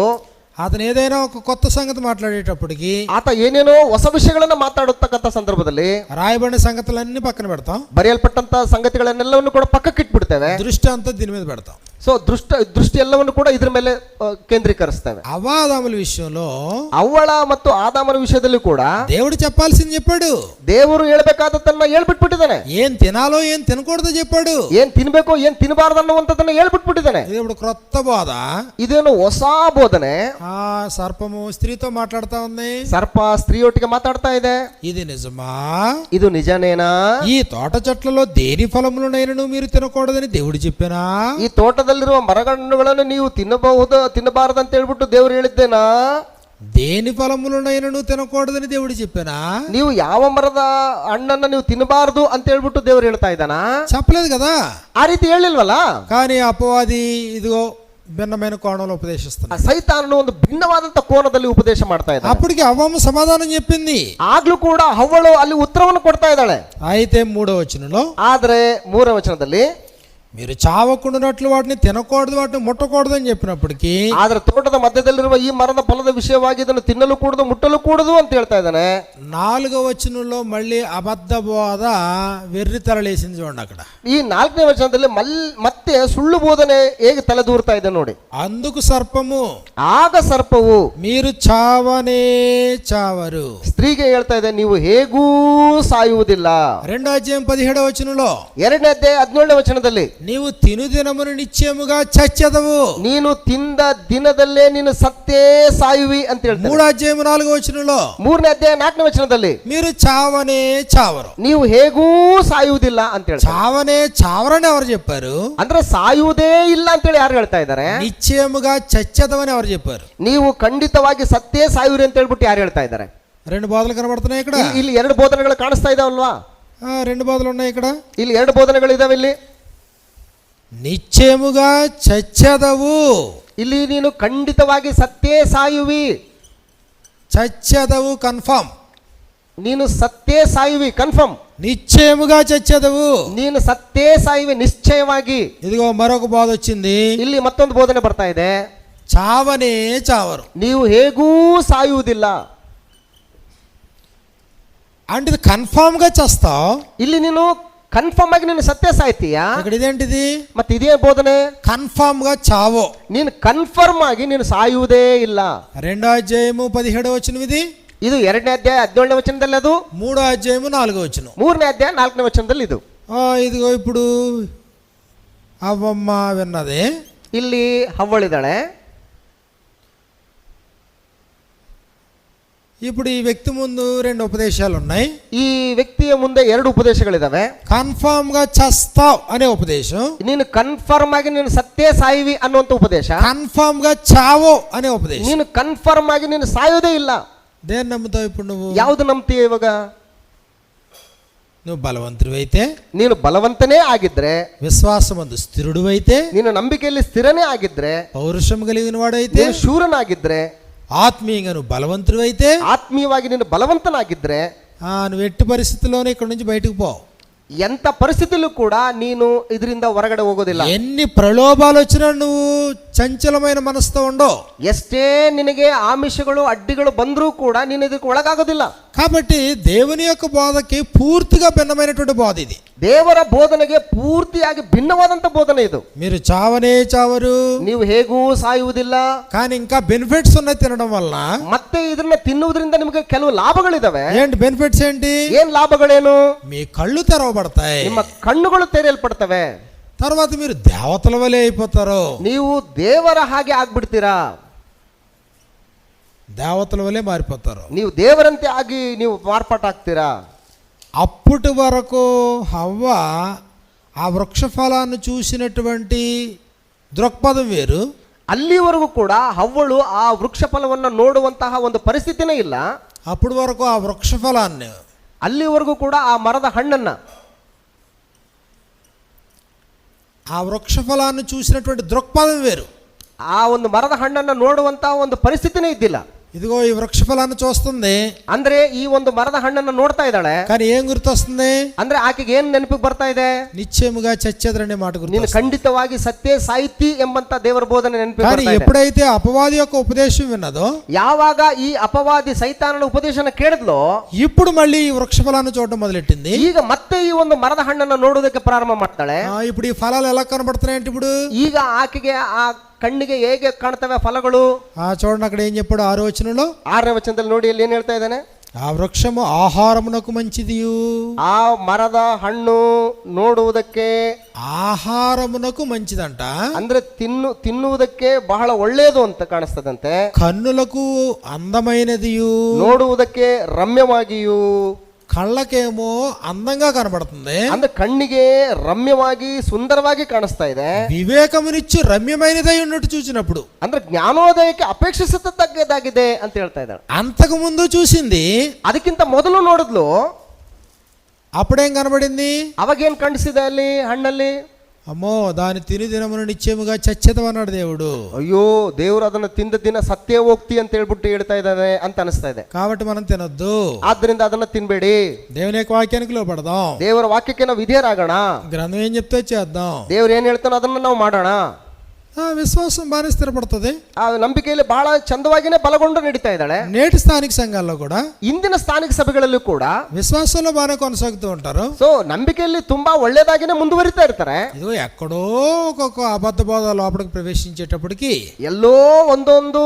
అతను ఏదైనా ఒక కొత్త సంగతి మాట్లాడేటప్పటికి, ಆತ ಏನೇನೋ ಹೊಸ ವಿಷಯಗಳನ್ನ ಮಾತಾಡತಕ್ಕಂಥ ಸಂದರ್ಭದಲ್ಲಿ రాయబడిన సంగతులన్నీ పక్కన పెడతాం, ಬರೆಯಲ್ಪಟ್ಟಂತ ಸಂಗತಿಗಳನ್ನೆಲ್ಲವನ್ನು ಕೂಡ ಪಕ್ಕಕ್ಕೆ ಇಟ್ಬಿಡ್ತೇವೆ, దృష్టి అంతా దీని మీద పెడతాం. సో దృష్టి ಎಲ್ಲವನ್ನು ಕೂಡ ಇದ್ರ ಮೇಲೆ కేంద్రీకరిస్తాವೆ. అవాదముల విషయంలో ಅವ್ವಳ ಮತ್ತು ಆದಾಮನ ವಿಷಯದಲ್ಲಿ ಕೂಡ దేవుడు చెప్పాల్సింది చెప్పాడు. ದೇವರು ಹೇಳ್ಬೇಕಾದದ್ದನ್ನ ಹೇಳ್ಬಿಟ್ಬಿಟ್ಟಿದ್ದಾನೆ. ఏం తినాలో ఏం తినకూడదో చెప్పాడు. ಏನ್ ತಿನ್ಬೇಕೋ ಏನ್ ತಿನ್ನಬಾರ್ದು ಅನ್ನುವಂಥದ್ದನ್ನ ಹೇಳ್ಬಿಟ್ಬಿಟ್ಟಿದ್ದಾನೆ. ఇప్పుడు క్రొత్త బోధ. ಇದೇನು ಹೊಸ ಬೋಧನೆ. సర్పము స్త్రీతో మాట్లాడుతా ఉంది. ಸರ್ಪ ಸ್ತ್ರೀಯೊಟ್ಟಿಗೆ ಮಾತಾಡ್ತಾ ಇದೆ. ఇది నిజమా? ಇದು ನಿಜನೇನಾ? ఈ తోట చెట్లలో దేని ఫలములనైనను మీరు తినకూడదని దేవుడు చెప్పానా? ಈ ತೋಟದಲ್ಲಿರುವ ಮರಗಳನ್ನು ನೀವು ತಿನ್ನಬಾರದು ಅಂತ ಹೇಳ್ಬಿಟ್ಟು ದೇವರು ಹೇಳಿದ್ದೇನಾ? దేని ఫలములనైనను తినకూడదని దేవుడు చెప్పానా? ನೀವು ಯಾವ ಮರದ ಹಣ್ಣನ್ನ ನೀವು ತಿನ್ನಬಾರದು ಅಂತ ಹೇಳ್ಬಿಟ್ಟು ದೇವರು ಹೇಳ್ತಾ ಇದ್ದಾನಾ? చెప్పలేదు కదా. ಆ ರೀತಿ ಹೇಳಿಲ್ವಲ್ಲ. కానీ అపవాది ఇదిగో భిన్నమైన కోణంలో ఉపదేశిస్తున్నాడు. ಸೈತಾನನು ಒಂದು ಭಿನ್ನವಾದಂತ ಕೋನದಲ್ಲಿ ಉಪದೇಶ ಮಾಡ್ತಾ ಇದ್ದಾನೆ. అప్పటికి అవ్వమ్మ సమాధానం చెప్పింది. ಆಗ್ಲೂ ಕೂಡ ಹವ್ವಳು ಅಲ್ಲಿ ಉತ್ತರವನ್ನು ಕೊಡ್ತಾ ಇದ್ದಾಳೆ. అయితే 3వ వచనంలో, ಆದ್ರೆ 3వ ವಚನದಲ್ಲಿ మీరు చావకుండానట్లు వాటిని తినకూడదు, వాటిని ముట్టకూడదు అని చెప్పినప్పటికీ, ಆದ್ರೆ ತೋಟದ ಮಧ್ಯದಲ್ಲಿರುವ ಈ ಮರದ ಫಲದ ವಿಷಯವಾಗಿ ಇದನ್ನು ತಿನ್ನಲು ಕೂಡದು ಮುಟ್ಟಲು ಕೂಡದು ಅಂತ ಹೇಳ್ತಾ ಇದ್ದಾನೆ. 4వ వచనంలో మళ్ళీ అబద్ధ బోధ వెర్రి తరలేసింది చూడండి. అక్కడ ಈ 4ನೇ ವಚನದಲ್ಲಿ ಮತ್ತೆ ಸುಳ್ಳು ಬೋಧನೆ ಹೇಗೆ ತಲೆದೂರ್ತಾ ಇದೆ ನೋಡಿ. అందుకు సర్పము, ಆಗ ಸರ್ಪವು, మీరు చావనే చావరు. ಸ್ತ್ರೀಗೆ ಹೇಳ್ತಾ ಇದೆ, ನೀವು ಹೇಗೂ ಸಾಯುವುದಿಲ್ಲ. 2వ అధ్యాయం 17వ వచనంలో, 2ನೇ ಅಧ್ಯಾಯ 17ನೇ ವಚನದಲ್ಲಿ, నీవు తిను దినమును నిశ్చయముగా చచ్చెదవు. ನೀನು ತಿಂದ ದಿನದಲ್ಲೇ ನೀನು ಸತ್ತೇ ಸಾಯುವಿ ಅಂತ ಹೇಳ್ತಾರೆ. 3వ అధ్యాయం 4వ వచనంలో, 3ನೇ ಅಧ್ಯಾಯ 4ನೇ ವಚನದಲ್ಲಿ, మీరు చావనే చావరు. ನೀವು ಹೇಗೂ ಸಾಯುವುದಿಲ್ಲ ಅಂತ ಹೇಳ್ತಾರೆ. చావనే చావరని ఎవరు చెప్పారు? ಅಂದ್ರೆ ಸಾಯುವುದೇ ಇಲ್ಲ ಅಂತೇಳಿ ಯಾರು ಹೇಳ್ತಾ ಇದ್ದಾರೆ? నిశ్చయముగా చచ్చెదవని ఎవరు చెప్పారు? ನೀವು ಖಂಡಿತವಾಗಿ ಸತ್ತೇ ಸಾಯುವಿರಿ ಅಂತ ಹೇಳ್ಬಿಟ್ಟು ಯಾರು ಹೇಳ್ತಾ ಇದ್ದಾರೆ? 2 బోధలు కనబడుతున్నాయి ఇక్కడ. ಇಲ್ಲಿ 2 ಬೋಧನೆಗಳು ಕಾಣಿಸ್ತಾ ಇದಾವಲ್ವಾ? 2 బోధలు ఉన్నాయి ఇక్కడ. ಇಲ್ಲಿ 2 ಬೋಧನೆಗಳು ಇದಾವೆ. ಇಲ್ಲಿ నిశ్చయముగా చచ్చెదవు, ಇಲ್ಲಿ ನೀನು ಖಂಡಿತವಾಗಿ ಸತ್ತೇ ಸಾಯುವಿ. చచ్చెదవు కన్ఫర్మ్. ನೀನು ಸತ್ತೇ ಸಾಯುವಿ ಕನ್ಫರ್ಮ್. నిశ్చయముగా చచ్చెదవు, ನೀನು ಸತ್ತೇ ಸಾಯುವಿ ನಿಶ್ಚಯವಾಗಿ. ఇదిగో మరొక బోధ వచ్చింది. ಇಲ್ಲಿ ಮತ್ತೊಂದು ಬೋಧನೆ ಬರ್ತಾ ಇದೆ, చావనే చావరు. ನೀವು ಹೇಗೂ ಸಾಯುವುದಿಲ್ಲ. అంటే ఇది కన్ఫర్మ్ గా చేస్తావు. ಇಲ್ಲಿ ನೀನು ಕನ್ಫರ್ಮ್ ಆಗಿ ನೀನು ಸತ್ಯ ಸಾಯ್ತೀಯಾ? ఇక్కడ ఇదేంటిది? ಮತ್ತೆ ಇದೇ ಬೋಧನೆ. కన్ఫర్మ్ గా చావో, ನೀನು ಕನ್ಫರ್ಮ್ ಆಗಿ ನೀನು ಸಾಯುವುದೇ ಇಲ್ಲ. 2వ అధ్యాయము 17వ వచనం ఇది. ಇದು 2ನೇ ಅಧ್ಯಾಯ 17ನೇ ವಚನದಲ್ಲಿ, ಅದು 3వ అధ్యాయము 4వ వచనం. 3ನೇ ಅಧ್ಯಾಯ 4ನೇ ವಚನದಲ್ಲಿ ಇದು. ఇదిగో ఇప్పుడు అవ్వమ్మ విన్నది. ಇಲ್ಲಿ ಹವ್ವಳಿದಾಳೆ. ఇప్పుడు ఈ వ్యక్తి ముందు 2 ఉపదేశాలు ఉన్నాయి. ಈ ವ್ಯಕ್ತಿಯ ಮುಂದೆ 2 ಉಪದೇಶಗಳಿದಾವೆ. కన్ఫర్మ్ గా చస్తావ్ అనే ఉపదేశం, ನೀನು ಕನ್ಫರ್ಮ್ ಆಗಿ ನೀನು ಸತ್ತೇ ಸಾಯುವಿ ಅನ್ನುವಂತ ಉಪದೇಶ. కన్ఫర్మ్ గా చావో అనే ఉపదేశం. ನೀನು ಕನ್ಫರ್ಮ್ ಆಗಿ ನೀನು ಸಾಯೋದೇ ಇಲ್ಲ. దేన్ని నమ్ముతావు ఇప్పుడు నువ్వు? ಯಾವುದು ನಂಬ್ತೀಯ ಇವಾಗ? నువ్వు బలవంతుడివైతే, ನೀನು ಬಲವಂತನೇ ಆಗಿದ್ರೆ, విశ్వాసమందు స్థిరుడివైతే, ನೀನು ನಂಬಿಕೆಯಲ್ಲಿ ಸ್ಥಿರನೇ ಆಗಿದ್ರೆ, పౌరుషం కలిగిన వాడైతే, ನೀನು ಶೂರನಾಗಿದ್ರೆ, ఆత్మీయంగా నువ్వు బలవంతుడివైతే, ಆತ್ಮೀಯವಾಗಿ ನೀನು ಬಲವಂತನಾಗಿದ್ರೆ, నువ్వు ఎట్టి పరిస్థితుల్లోనే ఇక్కడ నుంచి బయటకు పోవు. ಎಂತ ಪರಿಸ್ಥಿತಿಯಲ್ಲೂ ಕೂಡ ನೀನು ಇದರಿಂದ ಹೊರಗಡೆ ಹೋಗೋದಿಲ್ಲ. ఎన్ని ప్రలోభాలు వచ్చినా నువ్వు చంచలమైన మనసుతో ఉండవు. ಎಷ್ಟೇ ನಿನಗೆ ಆಮಿಷಗಳು ಅಡ್ಡಿಗಳು ಬಂದರೂ ಕೂಡ ನೀನು ಇದಕ್ಕೆ ಒಳಗಾಗೋದಿಲ್ಲ. కాబట్టి దేవుని యొక్క బోధకి పూర్తిగా భిన్నమైనటువంటి బోధ ఇది. ದೇವರ ಬೋಧನೆಗೆ ಪೂರ್ತಿಯಾಗಿ ಭಿನ್ನವಾದಂತ ಬೋಧನೆ ಇದು. మీరు చావనే చావరు, ನೀವು ಹೇಗೂ ಸಾಯುವುದಿಲ್ಲ. కానీ ఇంకా బెనిఫిట్స్ ఉన్నాయి తినడం వలన. ಮತ್ತೆ ಇದನ್ನ ತಿನ್ನುವುದರಿಂದ ನಿಮಗೆ ಕೆಲವು ಲಾಭಗಳಿದಾವೆ. ఏంటి బెనిఫిట్స్ ఏంటి? ಏನ್ ಲಾಭಗಳೇನು? మీ కళ్ళు తెరవబడతాయి, ನಿಮ್ಮ ಕಣ್ಣುಗಳು ತೆರೆಯಲ್ಪಡ್ತವೆ. తర్వాత మీరు దేవతల వలె అయిపోతారు. ನೀವು ದೇವರ ಹಾಗೆ ಆಗ್ಬಿಡ್ತೀರಾ. దేవతల వలె మారిపోతారు. ನೀವು ದೇವರಂತೆ ಆಗಿ ನೀವು ಮಾರ್ಪಾಟಾಗ್ತೀರಾ. అప్పటి వరకు హవ్వ ఆ వృక్ష ఫలాన్ని చూసినటువంటి దృక్పథం వేరు. ಅಲ್ಲಿವರೆಗೂ ಕೂಡ ಹವ್ವಳು ಆ ವೃಕ್ಷ ಫಲವನ್ನು ನೋಡುವಂತಹ ಒಂದು ಪರಿಸ್ಥಿತಿನೇ ಇಲ್ಲ. అప్పటి వరకు ఆ వృక్ష ఫలాన్ని, ಅಲ್ಲಿವರೆಗೂ ಕೂಡ ಆ ಮರದ ಹಣ್ಣನ್ನ, ఆ వృక్ష ఫలాన్ని చూసినటువంటి దృక్పథం వేరు. ಆ ಒಂದು ಮರದ ಹಣ್ಣನ್ನು ನೋಡುವಂತಹ ಒಂದು ಪರಿಸ್ಥಿತಿನೇ ಇದ್ದಿಲ್ಲ. ఇదిగో ఈ వృక్ష ఫలాన్ని చూస్తుంది, ಅಂದ್ರೆ ಈ ಒಂದು ಮರದ ಹಣ್ಣನ್ನು ನೋಡ್ತಾ ಇದ್ದಾಳೆ. కానీ ఏం గుర్తొస్తుంది? ಅಂದ್ರೆ ಆಕೆಗೆ ಏನ್ ನೆನಪಿಗೆ ಬರ್ತಾ ಇದೆ? నిశ్చయముగా చచ్చేదనే మాట ನೀನು గుర్తొస్తుంది. ಖಂಡಿತವಾಗಿ ಸತ್ಯ ಸಾಹಿತಿ ಎಂಬಂತ ದೇವರ ಬೋಧನೆ ನೆನಪಿಗೆ కానీ ಬರ್ತಾ ಇದೆ. ఎప్పుడైతే అపవాది యొక్క ఉపదేశం విన్నదో, ಯಾವಾಗ ಈ ಅಪವಾದಿ ಸೈತಾನನ ಉಪದೇಶನ ಕೇಳಿದ್ಲೋ, ఇప్పుడు మళ్ళీ ఈ వృక్ష ఫలాన్ని చూడటం మొదలెట్టింది. ಈಗ ಮತ್ತೆ ಈ ಒಂದು ಮರದ ಹಣ್ಣನ್ನು ನೋಡುವುದಕ್ಕೆ ಪ್ರಾರಂಭ ಮಾಡ್ತಾಳೆ. ఇప్పుడు ఈ ఫలాలు ఎలా కనబడుతున్నాయి అంటే ఇప్పుడు ಈಗ ಆಕೆಗೆ ಆ ಕಣ್ಣಿಗೆ ಹೇಗೆ ಕಾಣ್ತವೆ ಫಲಗಳು? చూడండి అక్కడ ఏం చెప్పాడు 6వ వచనంలో. 6ನೇ ವಚನದಲ್ಲಿ ನೋಡಿ ಅಲ್ಲಿ ಏನ್ ಹೇಳ್ತಾ ಇದ್ದಾನೆ? ఆ వృక్షము ఆహారమునకు మంచిదియు. ಆ ಮರದ ಹಣ್ಣು ನೋಡುವುದಕ್ಕೆ ఆహారమునకు మంచిదంట, ಅಂದ್ರೆ ತಿನ್ನುವುದಕ್ಕೆ ಬಹಳ ಒಳ್ಳೆಯದು ಅಂತ ಕಾಣಿಸ್ತದಂತೆ. కన్నులకు అందమైనదియు, ನೋಡುವುದಕ್ಕೆ ರಮ್ಯವಾಗಿಯೂ, కళ్ళకేమో అందంగా కనబడుతుంది. ಅಂದ್ರೆ ಕಣ್ಣಿಗೆ ರಮ್ಯವಾಗಿ ಸುಂದರವಾಗಿ ಕಾಣಿಸ್ತಾ ಇದೆ. వివేకమునిచ్చు రమ్యమైనదై ఉన్నట్టు చూసినప్పుడు, ಅಂದ್ರೆ ಜ್ಞಾನೋದಯಕ್ಕೆ ಅಪೇಕ್ಷಿಸತಕ್ಕದ್ದಾಗಿದೆ ಅಂತ ಹೇಳ್ತಾ ಇದ್ದಾಳೆ. అంతకు ముందు చూసింది, ಅದಕ್ಕಿಂತ ಮೊದಲು ನೋಡಿದ್ಲು, అప్పుడేం కనబడింది? ಅವಾಗೇನ್ ಕಾಣಿಸಿದೆ ಅಲ್ಲಿ ಹಣ್ಣಲ್ಲಿ? అమ్మో దాని తిని దినమును నిశ్చయముగా చచ్చేదవన్నాడు దేవుడు. ಅಯ್ಯೋ, ದೇವರು ಅದನ್ನ ತಿಂದ ದಿನ ಸತ್ಯ ಹೋಗ್ತಿ ಅಂತ ಹೇಳ್ಬಿಟ್ಟು ಹೇಳ್ತಾ ಇದ್ದಾನೆ ಅಂತ ಅನಿಸ್ತಾ ಇದೆ. కాబట్టి మనం తినొద్దు, ಆದ್ರಿಂದ ಅದನ್ನ ತಿನ್ಬೇಡಿ. దేవుని యొక్క వాక్యానికి లోపడదాం, ದೇವರ ವಾಕ್ಯಕ್ಕೆ ನಾವು ವಿಧೇಯರಾಗೋಣ. గ్రంథం ఏం చెప్తే చేద్దాం. ದೇವ್ರು ಏನ್ ಹೇಳ್ತಾನೋ ಅದನ್ನ ನಾವು ಮಾಡೋಣ. విశ్వాసం బాగానే స్థిరపడుతుంది. ಆ ನಂಬಿಕೆಯಲ್ಲಿ ಬಹಳ ಚಂದವಾಗಿನೇ ಬಲಗೊಂಡು ನಡೀತಾ ಇದ್ದಾಳೆ. నేటి స్థానిక సంఘాల్లో కూడా, ಇಂದಿನ ಸ್ಥಾನಿಕ ಸಭೆಗಳಲ್ಲೂ ಕೂಡ విశ్వాసంలో బాగానే కొనసాగుతూ ఉంటారు. ಸೊ ನಂಬಿಕೆಯಲ್ಲಿ ತುಂಬಾ ಒಳ್ಳೇದಾಗಿನೇ ಮುಂದುವರಿತಾ ಇರ್ತಾರೆ. ఇదిగో ఎక్కడో ఒక్కొక్క అబద్ధ బోధ లోపలికి ప్రవేశించేటప్పటికి, ಎಲ್ಲೋ ಒಂದೊಂದು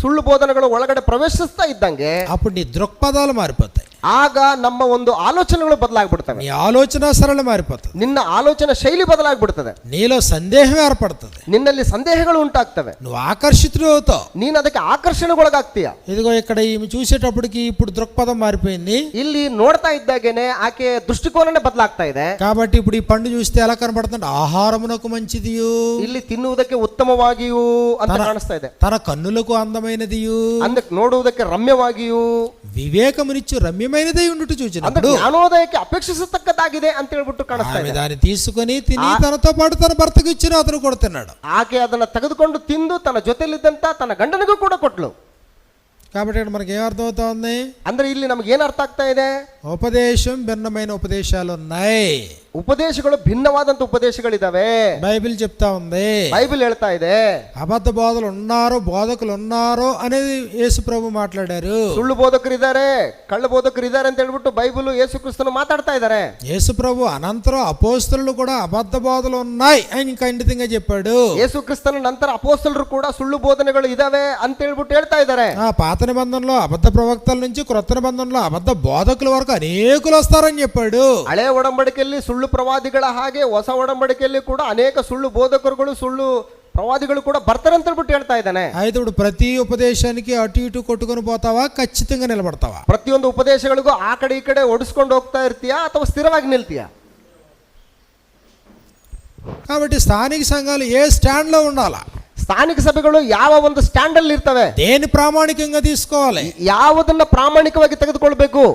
ಸುಳ್ಳು ಬೋಧನೆಗಳು ಒಳಗಡೆ ಪ್ರವೇಶಿಸ್ತಾ ಇದ್ದಂಗೆ అప్పుడు నీ దృక్పథాలు మారిపోతాయి, ಆಗ ನಮ್ಮ ಒಂದು ಆಲೋಚನೆಗಳು ಬದಲಾಗ್ಬಿಡ್ತವೆ. నీ ఆలోచన సరళి మారిపోతుంది, ನಿನ್ನ ಆಲೋಚನೆ ಶೈಲಿ ಬದಲಾಗ್ಬಿಡ್ತದೆ, నీలో సందేహం ఏర్పడుతుంది, ನಿನ್ನಲ್ಲಿ ಸಂದೇಹಗಳು ಉಂಟಾಗ್ತವೆ, నువ్వు ఆకర్షితుడు అవుతావు. ನೀನು ಅದಕ್ಕೆ ಆಕರ್ಷಣೆಗೊಳಗಾಗ್ತೀಯ. ఇదిగో ఇక్కడ ఈమె చూసేటప్పటికి ఇప్పుడు దృక్పథం మారిపోయింది. ಇಲ್ಲಿ ನೋಡ್ತಾ ಇದ್ದಾಗೇನೆ ಆಕೆ ದೃಷ್ಟಿಕೋನನೇ ಬದಲಾಗ್ತಾ ಇದೆ. కాబట్టి ఇప్పుడు ఈ పండు చూస్తే ఎలా కనబడుతుంది? ఆహారమునకు మంచిదియు, ಇಲ್ಲಿ ತಿನ್ನುವುದಕ್ಕೆ ಉತ್ತಮವಾಗಿಯೂ ಅಂತ ಕಾಣಿಸ್ತಾ ಇದೆ. తన కన్నులకు అందమైనదియు, ಅಂದ್ರೆ ನೋಡುವುದಕ್ಕೆ ರಮ್ಯವಾಗಿಯೂ, వివేకమునిచ్చు రమ్యమైనదై ఉండుట ಅಂದ್ರೆ చూచినప్పుడు ಜ್ಞಾನೋದಯಕ್ಕೆ ಅಪೇಕ್ಷಿಸತಕ್ಕದ್ದಾಗಿದೆ ಅಂತ ಹೇಳ್ಬಿಟ್ಟು ಕಾಣಿಸ್ತಾ ఆమె ಇದೆ. దాన్ని తీసుకొని తిని తనతో పాటు తన భర్తకు ఇచ్చిన, అతను కూడా తిన్నాడు. ಆಕೆ ಅದನ್ನ ತೆಗೆದುಕೊಂಡು ತಿಂದು ತನ್ನ ಜೊತೆಲಿದ್ದಂತ ತನ್ನ ಗಂಡನಿಗೂ ಕೂಡ ಕೊಟ್ಲು. కాబట్టి ఇక్కడ మనకి ఏం అర్థం అవుతా ఉంది? ಅಂದ್ರೆ ಇಲ್ಲಿ ನಮ್ಗೆ ಏನ್ ಅರ್ಥ ಆಗ್ತಾ ಇದೆ? ఉపదేశం భిన్నమైన ఉపదేశాలు ఉన్నాయి, ಉಪದೇಶಗಳು ಭಿನ್ನವಾದಂತ ಉಪದೇಶಗಳಿದಾವೆ. బైబిల్ చెప్తా ఉంది. ಬೈಬಲ್ ಹೇಳ್ತಾ ಇದೆ అబద్ధ బోధలు ఉన్నారు, బోధకులు ఉన్నారు అనేది యేసు ప్రభు మాట్లాడారు. ಸುಳ್ಳು ಬೋಧಕರು ಇದ್ದಾರೆ, ಕಳ್ಳ ಬೋಧಕರು ಇದ್ದಾರೆ ಅಂತ ಹೇಳ್ಬಿಟ್ಟು ಬೈಬಲ್ ಯೇಸು ಕ್ರಿಸ್ತನು ಮಾತಾಡ್ತಾ ಇದ್ದಾರೆ. యేసు ప్రభు అనంతరం అపోస్తలులు కూడా అబద్ధ బోధలు ఉన్నాయి అని ఖండితంగా చెప్పాడు. ಯೇಸು ಕ್ರಿಸ್ತನ ನಂತರ ಅಪೋಸ್ತಲರು ಕೂಡ ಸುಳ್ಳು ಬೋಧನೆಗಳು ಇದಾವೆ ಅಂತ ಹೇಳ್ಬಿಟ್ಟು ಹೇಳ್ತಾ ಇದ್ದಾರೆ. పాత నిబంధనలో అబద్ధ ప్రవక్తల నుంచి క్రొత్త నిబంధనలో అబద్ధ బోధకుల వరకు అనేకులు వస్తారని చెప్పాడు. ಹಳೆ ಒಡಂಬಡಿಕೆಯಲ್ಲಿ ಸುಳ್ಳು ಪ್ರವಾದಿಗಳ ಹಾಗೆ ಹೊಸ ಒಡಂಬಡಿಕೆಯಲ್ಲಿ ಕೂಡ ಅನೇಕ ಸುಳ್ಳು ಬೋಧಕರುಗಳು ಸುಳ್ಳು ಪ್ರವಾದಿಗಳು ಕೂಡ ಬರ್ತಾರೆ ಅಂತ ಹೇಳ್ಬಿಟ್ಟು ಹೇಳ್ತಾ ಇದ್ದಾನೆ. అయితే ఇప్పుడు ప్రతి ఉపదేశానికి అటు ఇటు కొట్టుకొని పోతావా, ఖచ్చితంగా నిలబడతావా? ಪ್ರತಿಯೊಂದು ಉಪದೇಶಗಳಿಗೂ ಆ ಕಡೆ ಈ ಕಡೆ ಒಡಿಸ್ಕೊಂಡು ಹೋಗ್ತಾ ಇರ್ತೀಯಾ ಅಥವಾ ಸ್ಥಿರವಾಗಿ ನಿಲ್ತೀಯಾ? కాబట్టి స్థానిక సంఘాలు ఏ స్టాండ్ లో ఉండాలా? ಸ್ಥಾನಿಕ ಸಭೆಗಳು ಯಾವ ಒಂದು ಸ್ಟ್ಯಾಂಡ್ ಅಲ್ಲಿ ಇರ್ತವೆ? దేని ప్రామాణికంగా తీసుకోవాలి? ಯಾವುದನ್ನ ಪ್ರಾಮಾಣಿಕವಾಗಿ ತೆಗೆದುಕೊಳ್ಬೇಕು?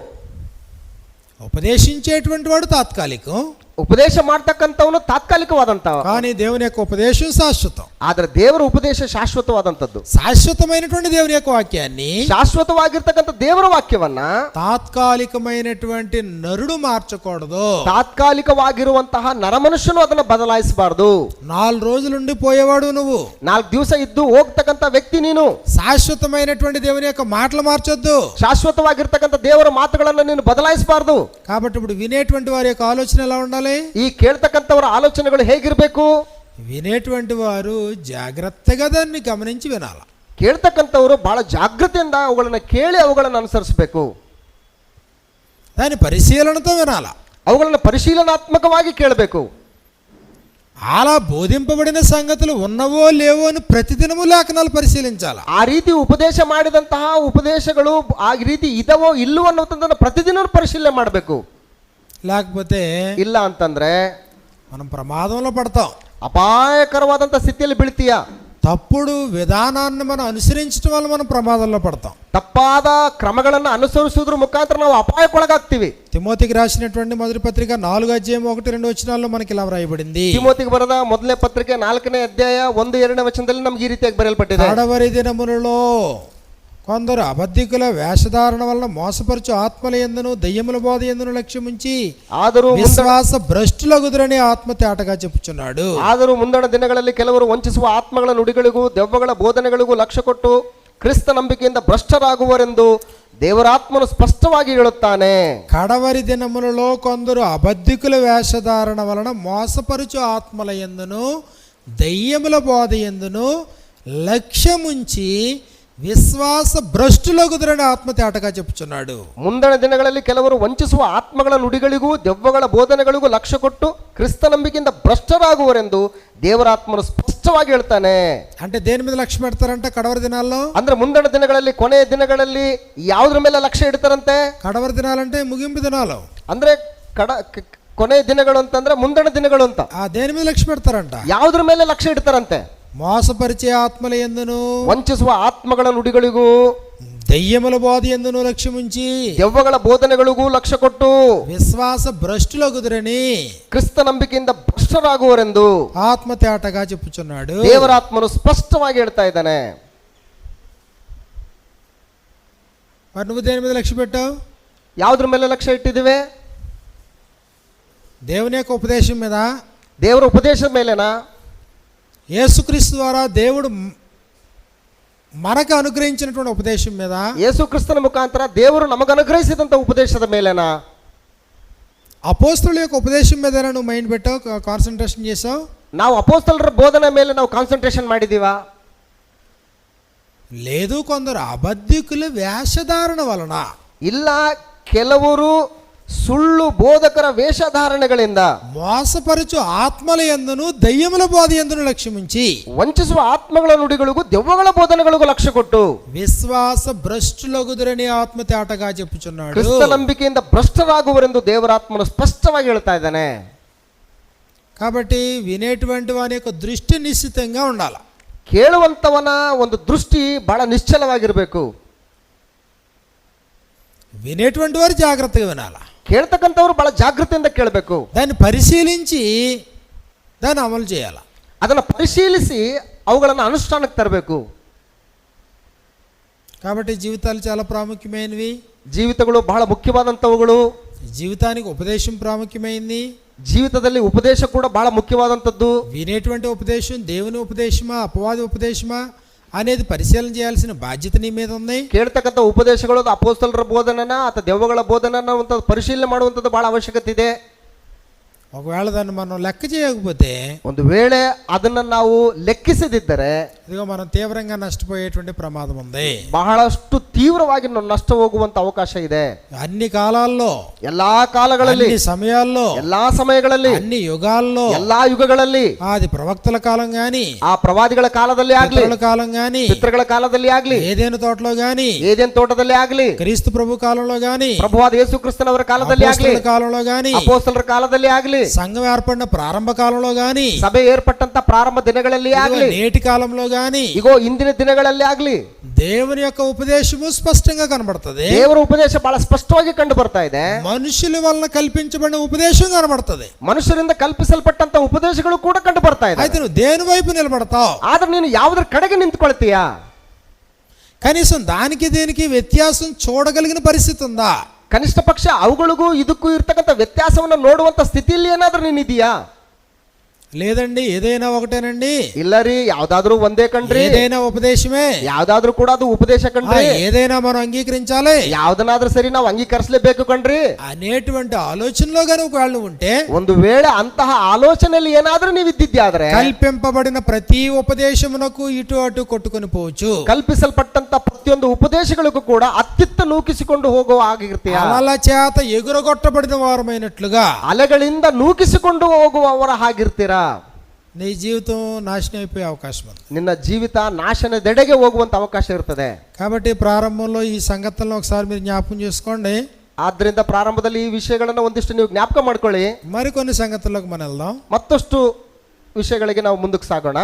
ఉపదేశించేటువంటి వాడు తాత్కాలికం, ಉಪದೇಶ ಮಾಡ್ತಕ್ಕಂಥವನು ತಾತ್ಕಾಲಿಕವಾದಂತ, కానీ దేవుని యొక్క ఉపదేశం శాశ్వతం. ಆದ್ರೆ ದೇವರ ಉಪದೇಶ ಶಾಶ್ವತವಾದಂಥದ್ದು. శాశ్వతమైనటువంటి దేవుని యొక్క వాక్యాన్ని, ಶಾಶ್ವತವಾಗಿರ್ತಕ್ಕಂಥ ದೇವರ ವಾಕ್ಯವನ್ನ తాత్కాలికమైనటువంటి నరుడు మార్చకూడదు. ತಾತ್ಕಾಲಿಕವಾಗಿರುವಂತಹ ನರಮನುಷ್ಯನು ಅದನ್ನ ಬದಲಾಯಿಸಬಾರದು. 4 రోజులుండి పోయేవాడు నువ్వు, 4 ದಿವಸ ಇದ್ದು ಹೋಗ್ತಕ್ಕಂಥ ವ್ಯಕ್ತಿ ನೀನು. శాశ్వతమైనటువంటి దేవుని యొక్క మాటలు మార్చొద్దు. ಶಾಶ್ವತವಾಗಿರ್ತಕ್ಕಂಥ ದೇವರ ಮಾತುಗಳನ್ನು ನೀನು ಬದಲಾಯಿಸಬಾರದು. కాబట్టి ఇప్పుడు వినేటువంటి వారి యొక్క ఆలోచన ఎలా ఉండాలి? ಈ ಕೇಳ್ತಕ್ಕಂಥವರ ಆಲೋಚನೆಗಳು ಹೇಗಿರಬೇಕು? వినేటువంటి వారు జాగ్రత్తగా దాన్ని గమనించి వినాలి. ಕೇಳ್ತಕ್ಕಂಥವರು ಬಹಳ ಜಾಗೃತಿಯಿಂದ ಅವುಗಳನ್ನ ಕೇಳಿ ಅವುಗಳನ್ನು ಅನುಸರಿಸಬೇಕು. దాని పరిశీలనతో వినాలి, ಅವುಗಳನ್ನು ಪರಿಶೀಲನಾತ್ಮಕವಾಗಿ ಕೇಳಬೇಕು. అలా బోధింపబడిన సంగతులు ఉన్నవో లేవో అని ప్రతిదినము లేఖనాలు పరిశీలించాలి. ಆ ರೀತಿ ಉಪದೇಶ ಮಾಡಿದಂತಹ ಉಪದೇಶಗಳು ಆ ರೀತಿ ಇದವೋ ಇಲ್ಲವೋ ಅನ್ನೋದನ್ನ ಪ್ರತಿದಿನ ಪರಿಶೀಲನೆ ಮಾಡಬೇಕು. లేకపోతే ಇಲ್ಲ ಅಂತಂದ್ರೆ మనం ప్రమాదంలో పడతాం, ಅಪಾಯಕರವಾದಂತ ಸ್ಥಿತಿಯಲ್ಲಿ ಬೀಳ್ತೀಯ. తప్పుడు విధానాన్ని మనం అనుసరించడం వల్ల మనం ప్రమాదంలో పడతాం. ತಪ್ಪಾದ ಕ್ರಮಗಳನ್ನು ಅನುಸರಿಸುವುದ್ರ ಮುಖಾಂತರ ನಾವು ಅಪಾಯಕ್ಕೊಳಗಾಗ್ತೀವಿ. తిమోతికి రాసినటువంటి మొదటి పత్రిక 4:1-2 వచనాల్లో మనకి ఇలా వ్రాయబడింది. ತಿಮೋತಿಗೆ ಬರೆದ ಮೊದಲನೇ ಪತ್ರಿಕೆ 4ನೇ ಅಧ್ಯಾಯ 1-2 ವಚನದಲ್ಲಿ ನಮ್ಗೆ ಈ ರೀತಿಯಾಗಿ ಬರೆಯಲ್ಪಟ್ಟಿದೆ. కడవరి దినములలో కొందరు అబద్ధికుల వేషధారణ వలన మోసపరచు ఆత్మల యందును దయ్యముల బోధ యందును లక్ష్యముంచి ಆದರೂ విశ్వాస భ్రష్టులగుదురని ఆత్మ తేటగా చెప్పుచున్నాడు. ಆದರೂ ಮುಂದಣ ದಿನಗಳಲ್ಲಿ ಕೆಲವರು ವಂಚಿಸುವ ಆತ್ಮಗಳ ನುಡಿಗಳಿಗೂ ದೆವ್ವಗಳ ಬೋಧನೆಗಳಿಗೂ ಲಕ್ಷ್ಯ ಕೊಟ್ಟು ಕ್ರಿಸ್ತ ನಂಬಿಕೆಯಿಂದ ಭ್ರಷ್ಟರಾಗುವರೆಂದು ದೇವರಾತ್ಮನು ಸ್ಪಷ್ಟವಾಗಿ ಹೇಳುತ್ತಾನೆ. కడవరి దినములలో కొందరు అబద్ధికుల వేషధారణ వలన మోసపరచు ఆత్మల యందును దయ్యముల బోధ యందును లక్ష్యముంచి విశ్వాస భ్రష్టులగుదురని ఆత్మ తేటగా చెప్పుచున్నాడు. ಮುಂದಣ ದಿನಗಳಲ್ಲಿ ಕೆಲವರು ವಂಚಿಸುವ ಆತ್ಮಗಳ ನುಡಿಗಳಿಗೂ ದೆವ್ವಗಳ ಬೋಧನೆಗಳಿಗೂ ಲಕ್ಷ್ಯ ಕೊಟ್ಟು ಕ್ರಿಸ್ತ ನಂಬಿಕೆಯಿಂದ ಭ್ರಷ್ಟರಾಗುವರೆಂದು ದೇವರಾತ್ಮನು ಸ್ಪಷ್ಟವಾಗಿ ಹೇಳ್ತಾನೆ. అంటే దేని మీద లక్ష్యం పెడతారంట కడవరి దినాల్లో? ಅಂದ್ರೆ ಮುಂದಣ ದಿನಗಳಲ್ಲಿ ಕೊನೆಯ ದಿನಗಳಲ್ಲಿ ಯಾವುದ್ರ ಮೇಲೆ ಲಕ್ಷ್ಯ ಇಡ್ತಾರಂತೆ? కడవరి దినాలంటే ముగింపు దినాలు. ಅಂದ್ರೆ ಕೊನೆಯ ದಿನಗಳು ಅಂತಂದ್ರೆ ಮುಂದಣ ದಿನಗಳು ಅಂತ. ఆ దేని మీద లక్ష్యం పెడతారంట? ಯಾವುದ್ರ ಮೇಲೆ ಲಕ್ಷ್ಯ ಇಡ್ತಾರಂತೆ? మోసపరిచే ఆత్మల యందును ವಂಚಿಸುವ ಆತ್ಮಗಳ ನುಡಿಗಳಿಗೂ దయ్యముల బోధ యందును లక్ష్యముంచి ದೆವ್ವಗಳ ಬೋಧನೆಗಳಿಗೂ ಲಕ್ಷ್ಯ ಕೊಟ್ಟು విశ్వాస భ్రష్టులగుదురని ಕ್ರಿಸ್ತ ನಂಬಿಕೆಯಿಂದ ಭ್ರಷ್ಟರಾಗುವರೆಂದು ఆత్మ తేటగా చెప్పుచున్నాడు. ದೇವರಾತ್ಮನು ಸ್ಪಷ್ಟವಾಗಿ ಹೇಳ್ತಾ ಇದ್ದಾನೆ. మరి నువ్వు దేని మీద లక్ష్యం పెట్టావు? ಯಾವುದ್ರ ಮೇಲೆ ಲಕ್ಷ್ಯ ಇಟ್ಟಿದ್ದೀವಿ? దేవుని యొక్క ఉపదేశం మీద, ದೇವರ ಉಪದೇಶದ ಮೇಲೆನಾ? యేసుక్రీస్తు ద్వారా దేవుడు మనకు అనుగ్రహించినటువంటి ఉపదేశం మీద, ಯೇಸು ಕ್ರಿಸ್ತನ ಮುಖಾಂತರ ದೇವರು ನಮಗೆ ಅನುಗ್ರಹಿಸಿದಂತ ಉಪದೇಶದ ಮೇಲೆನಾ? అపోస్తలుల యొక్క ఉపదేశం మీద నువ్వు మైండ్ పెట్టావు, కాన్సన్ట్రేషన్ చేసావు? ನಾವು ಅಪೊಸ್ತಲರ ಬೋಧನೆ ಮೇಲೆ ನಾವು ಕಾನ್ಸಂಟ್ರೇಷನ್ ಮಾಡಿದೀವಾ? లేదు. కొందరు అబద్ధికుల వేషధారణ వలన, ಇಲ್ಲ, ಕೆಲವರು ಸುಳ್ಳು ಬೋಧಕರ ವೇಷಧಾರಣೆಗಳಿಂದ మోసపరచు ఆత్మల యందును దయ్యముల బోధ యందును లక్ష్యముంచి ವಂಚಿಸುವ ಆತ್ಮಗಳ ನುಡಿಗಳಿಗೂ ದೆವ್ವಗಳ ಬೋಧನೆಗಳಿಗೂ ಲಕ್ಷ್ಯ ಕೊಟ್ಟು విశ్వాస భ్రష్టులగుదురని ఆత్మ తేటగా చెప్పుచున్నాడు. ಕ್ರಿಸ್ತ ನಂಬಿಕೆಯಿಂದ ಭ್ರಷ್ಟರಾಗುವರೆಂದು ದೇವರಾತ್ಮನು ಸ್ಪಷ್ಟವಾಗಿ ಹೇಳ್ತಾ ಇದ್ದಾನೆ. కాబట్టి వినేటువంటి వాని యొక్క దృష్టి నిశ్చితంగా ఉండాలి. ಕೇಳುವಂತವನ ಒಂದು ದೃಷ್ಟಿ ಬಹಳ ನಿಶ್ಚಲವಾಗಿರಬೇಕು. వినేటువంటి వారు జాగ్రత్తగా వినాలి. ಕೇಳ್ತಕ್ಕಂಥವ್ರು ಬಹಳ ಜಾಗೃತಿಯಿಂದ ಕೇಳಬೇಕು. దాన్ని పరిశీలించి దాన్ని అమలు చేయాలి. ಅದನ್ನು ಪರಿಶೀಲಿಸಿ ಅವುಗಳನ್ನು ಅನುಷ್ಠಾನಕ್ಕೆ ತರಬೇಕು. కాబట్టి జీవితాలు చాలా ప్రాముఖ్యమైనవి. ಜೀವಿತಗಳು ಬಹಳ ಮುಖ್ಯವಾದಂಥವುಗಳು. జీవితానికి ఉపదేశం ప్రాముఖ్యమైంది. ಜೀವಿತದಲ್ಲಿ ಉಪದೇಶ ಕೂಡ ಬಹಳ ಮುಖ್ಯವಾದಂಥದ್ದು. వినేటువంటి ఉపదేశం దేవుని ఉపదేశమా అపవాది ఉపదేశమా అనేది పరిశీలన చేయాల్సిన బాధ్యత నీ మీద ఉంది. ಕೇಳ್ತಕ್ಕಂಥ ಉಪದೇಶಗಳು ಅಪೊಸ್ತಲರ ಬೋಧನೆನ ಅಥವಾ ದೆವ್ವಗಳ ಬೋಧನೆನ ಅಂತ ಪರಿಶೀಲನೆ ಮಾಡುವಂಥದ್ದು ಬಹಳ ಅವಶ್ಯಕತೆ ಇದೆ. ఒకవేళ దాన్ని మనం లెక్క చేయకపోతే, ಒಂದು ವೇಳೆ ಅದನ್ನ ನಾವು ಲೆಕ್ಕಿಸದಿದ್ದರೆ ఇదిగో మనం తీవ్రంగా నష్టపోయేటువంటి ప్రమాదం ఉంది. ಬಹಳಷ್ಟು ತೀವ್ರವಾಗಿ ನಷ್ಟ ಹೋಗುವಂತ ಅವಕಾಶ ಇದೆ. అన్ని కాలాల్లో, ಎಲ್ಲಾ ಕಾಲಗಳಲ್ಲಿ, అన్ని సమయాల్లో, ಎಲ್ಲಾ ಸಮಯಗಳಲ್ಲಿ, అన్ని యుగాల్లో, ಎಲ್ಲಾ ಯುಗಗಳಲ್ಲಿ, అది ప్రవక్తల కాలం గాని, ಆ ಪ್ರವಾದಿಗಳ ಕಾಲದಲ್ಲಿ ಆಗ್ಲಿ, పితరుల కాలం గాని, ಪಿತೃಗಳ ಕಾಲದಲ್ಲಿ ಆಗ್ಲಿ, ఏదైనా తోటలో గాని, ಏದೇನ್ ತೋಟದಲ್ಲಿ ಆಗ್ಲಿ, క్రీస్తు ప్రభు కాలంలో గాని, ಪ್ರಭುವಾದ ಯೇಸು ಕ್ರಿಸ್ತನವರ ಕಾಲದಲ್ಲಿ ಆಗ್ಲಿ, అపోస్తలుల కాలంలో గాని, ಅಪೊಸ್ತಲರ ಕಾಲದಲ್ಲಿ ಆಗ್ಲಿ, సంఘం ఏర్పడిన ప్రారంభ కాలంలో గాని, ಸಭೆ ಏರ್ಪಟ್ಟಂತ ಪ್ರಾರಂಭ ದಿನಗಳಲ್ಲಿ ಆಗ್ಲಿ, నేటి కాలంలో గాని, ಇಗೋ ಇಂದಿನ ದಿನಗಳಲ್ಲಿ ಆಗ್ಲಿ, దేవుని యొక్క ఉపదేశము స్పష్టంగా కనబడుతుంది. ದೇವರ ಉಪದೇಶ ಬಹಳ ಸ್ಪಷ್ಟವಾಗಿ ಕಂಡು ಬರ್ತಾ ಇದೆ. మనుషుల వలన కల్పించబడిన ఉపదేశం కనబడుతుంది. ಮನುಷ್ಯರಿಂದ ಕಲ್ಪಿಸಲ್ಪಟ್ಟಂತ ಉಪದೇಶಗಳು ಕೂಡ ಕಂಡು ಬರ್ತಾ ಇದೆ. అయితే నువ్వు దేని వైపు నిలబడతావు? ಆದ್ರೆ ನೀನು ಯಾವುದರ ಕಡೆಗೆ ನಿಂತ್ಕೊಳ್ತೀಯಾ? కనీసం దానికి దీనికి వ్యత్యాసం చూడగలిగిన పరిస్థితి ఉందా? ಕನಿಷ್ಠ ಪಕ್ಷ ಅವುಗಳಿಗೂ ಇದಕ್ಕೂ ಇರ್ತಕ್ಕಂಥ ವ್ಯತ್ಯಾಸವನ್ನು ನೋಡುವಂತ ಸ್ಥಿತಿಯಲ್ಲಿ ಏನಾದ್ರೂ ನೀನಿದೀಯಾ? లేదండి, ఏదైనా ఒకటేనండి. ಇಲ್ಲ ರೀ, ಯಾವ್ದಾದ್ರೂ ಒಂದೇ ಕಣ್ರಿ. ఏదైనా ఉపదేశమే. ಯಾವ್ದಾದ್ರೂ ಕೂಡ ಅದು ಉಪದೇಶ ಕಣ್ರಿ. ఏదైనా మనం అంగీకరించాలి. ಯಾವ್ದನ್ನಾದ್ರೂ ಸರಿ ನಾವು ಅಂಗೀಕರಿಸಲೇಬೇಕು ಕಣ್ರಿ అనేటువంటి ఆలోచనలో గాని ఒకవేళ ఉంటే, ಒಂದು ವೇಳೆ ಅಂತಹ ಆಲೋಚನೆಯಲ್ಲಿ ಏನಾದ್ರೂ ನೀವು ಇದ್ದಿದ್ಯಾದ್ರೆ కల్పింపబడిన ప్రతి ఉపదేశమునకు ఇటు అటు కొట్టుకొని పోవచ్చు. ಕಲ್ಪಿಸಲ್ಪಟ್ಟಂತ ಪ್ರತಿಯೊಂದು ಉಪದೇಶಗಳಿಗೂ ಕೂಡ ಅತ್ತಿತ್ತ ನೂಕಿಸಿಕೊಂಡು ಹೋಗುವ ಆಗಿರ್ತೀಯ. అలల చేత ఎగురగొట్టబడిన వారమైనట్లుగా ಅಲೆಗಳಿಂದ ನೂಕಿಸಿಕೊಂಡು ಹೋಗುವವರ ಹಾಗಿರ್ತೀರಾ? నీ జీవితం నాశనం అయిపోయే అవకాశం ఉంది. ನಿನ್ನ ಜೀವಿತ ನಾಶನದೆಡೆಗೆ ಹೋಗುವಂತ ಅವಕಾಶ ಇರ್ತದೆ. కాబట్టి ప్రారంభంలో ఈ సంగతులను ఒకసారి మీరు జ్ఞాపకం చేసుకోండి. ಆದ್ರಿಂದ ಪ್ರಾರಂಭದಲ್ಲಿ ಈ ವಿಷಯಗಳನ್ನ ಒಂದಿಷ್ಟು ನೀವು ಜ್ಞಾಪಕ ಮಾಡ್ಕೊಳ್ಳಿ. మరికొన్ని సంగతులకు మనం వెళ్దాం. ಮತ್ತಷ್ಟು ವಿಷಯಗಳಿಗೆ ನಾವು ಮುಂದಕ್ಕೆ ಸಾಗೋಣ.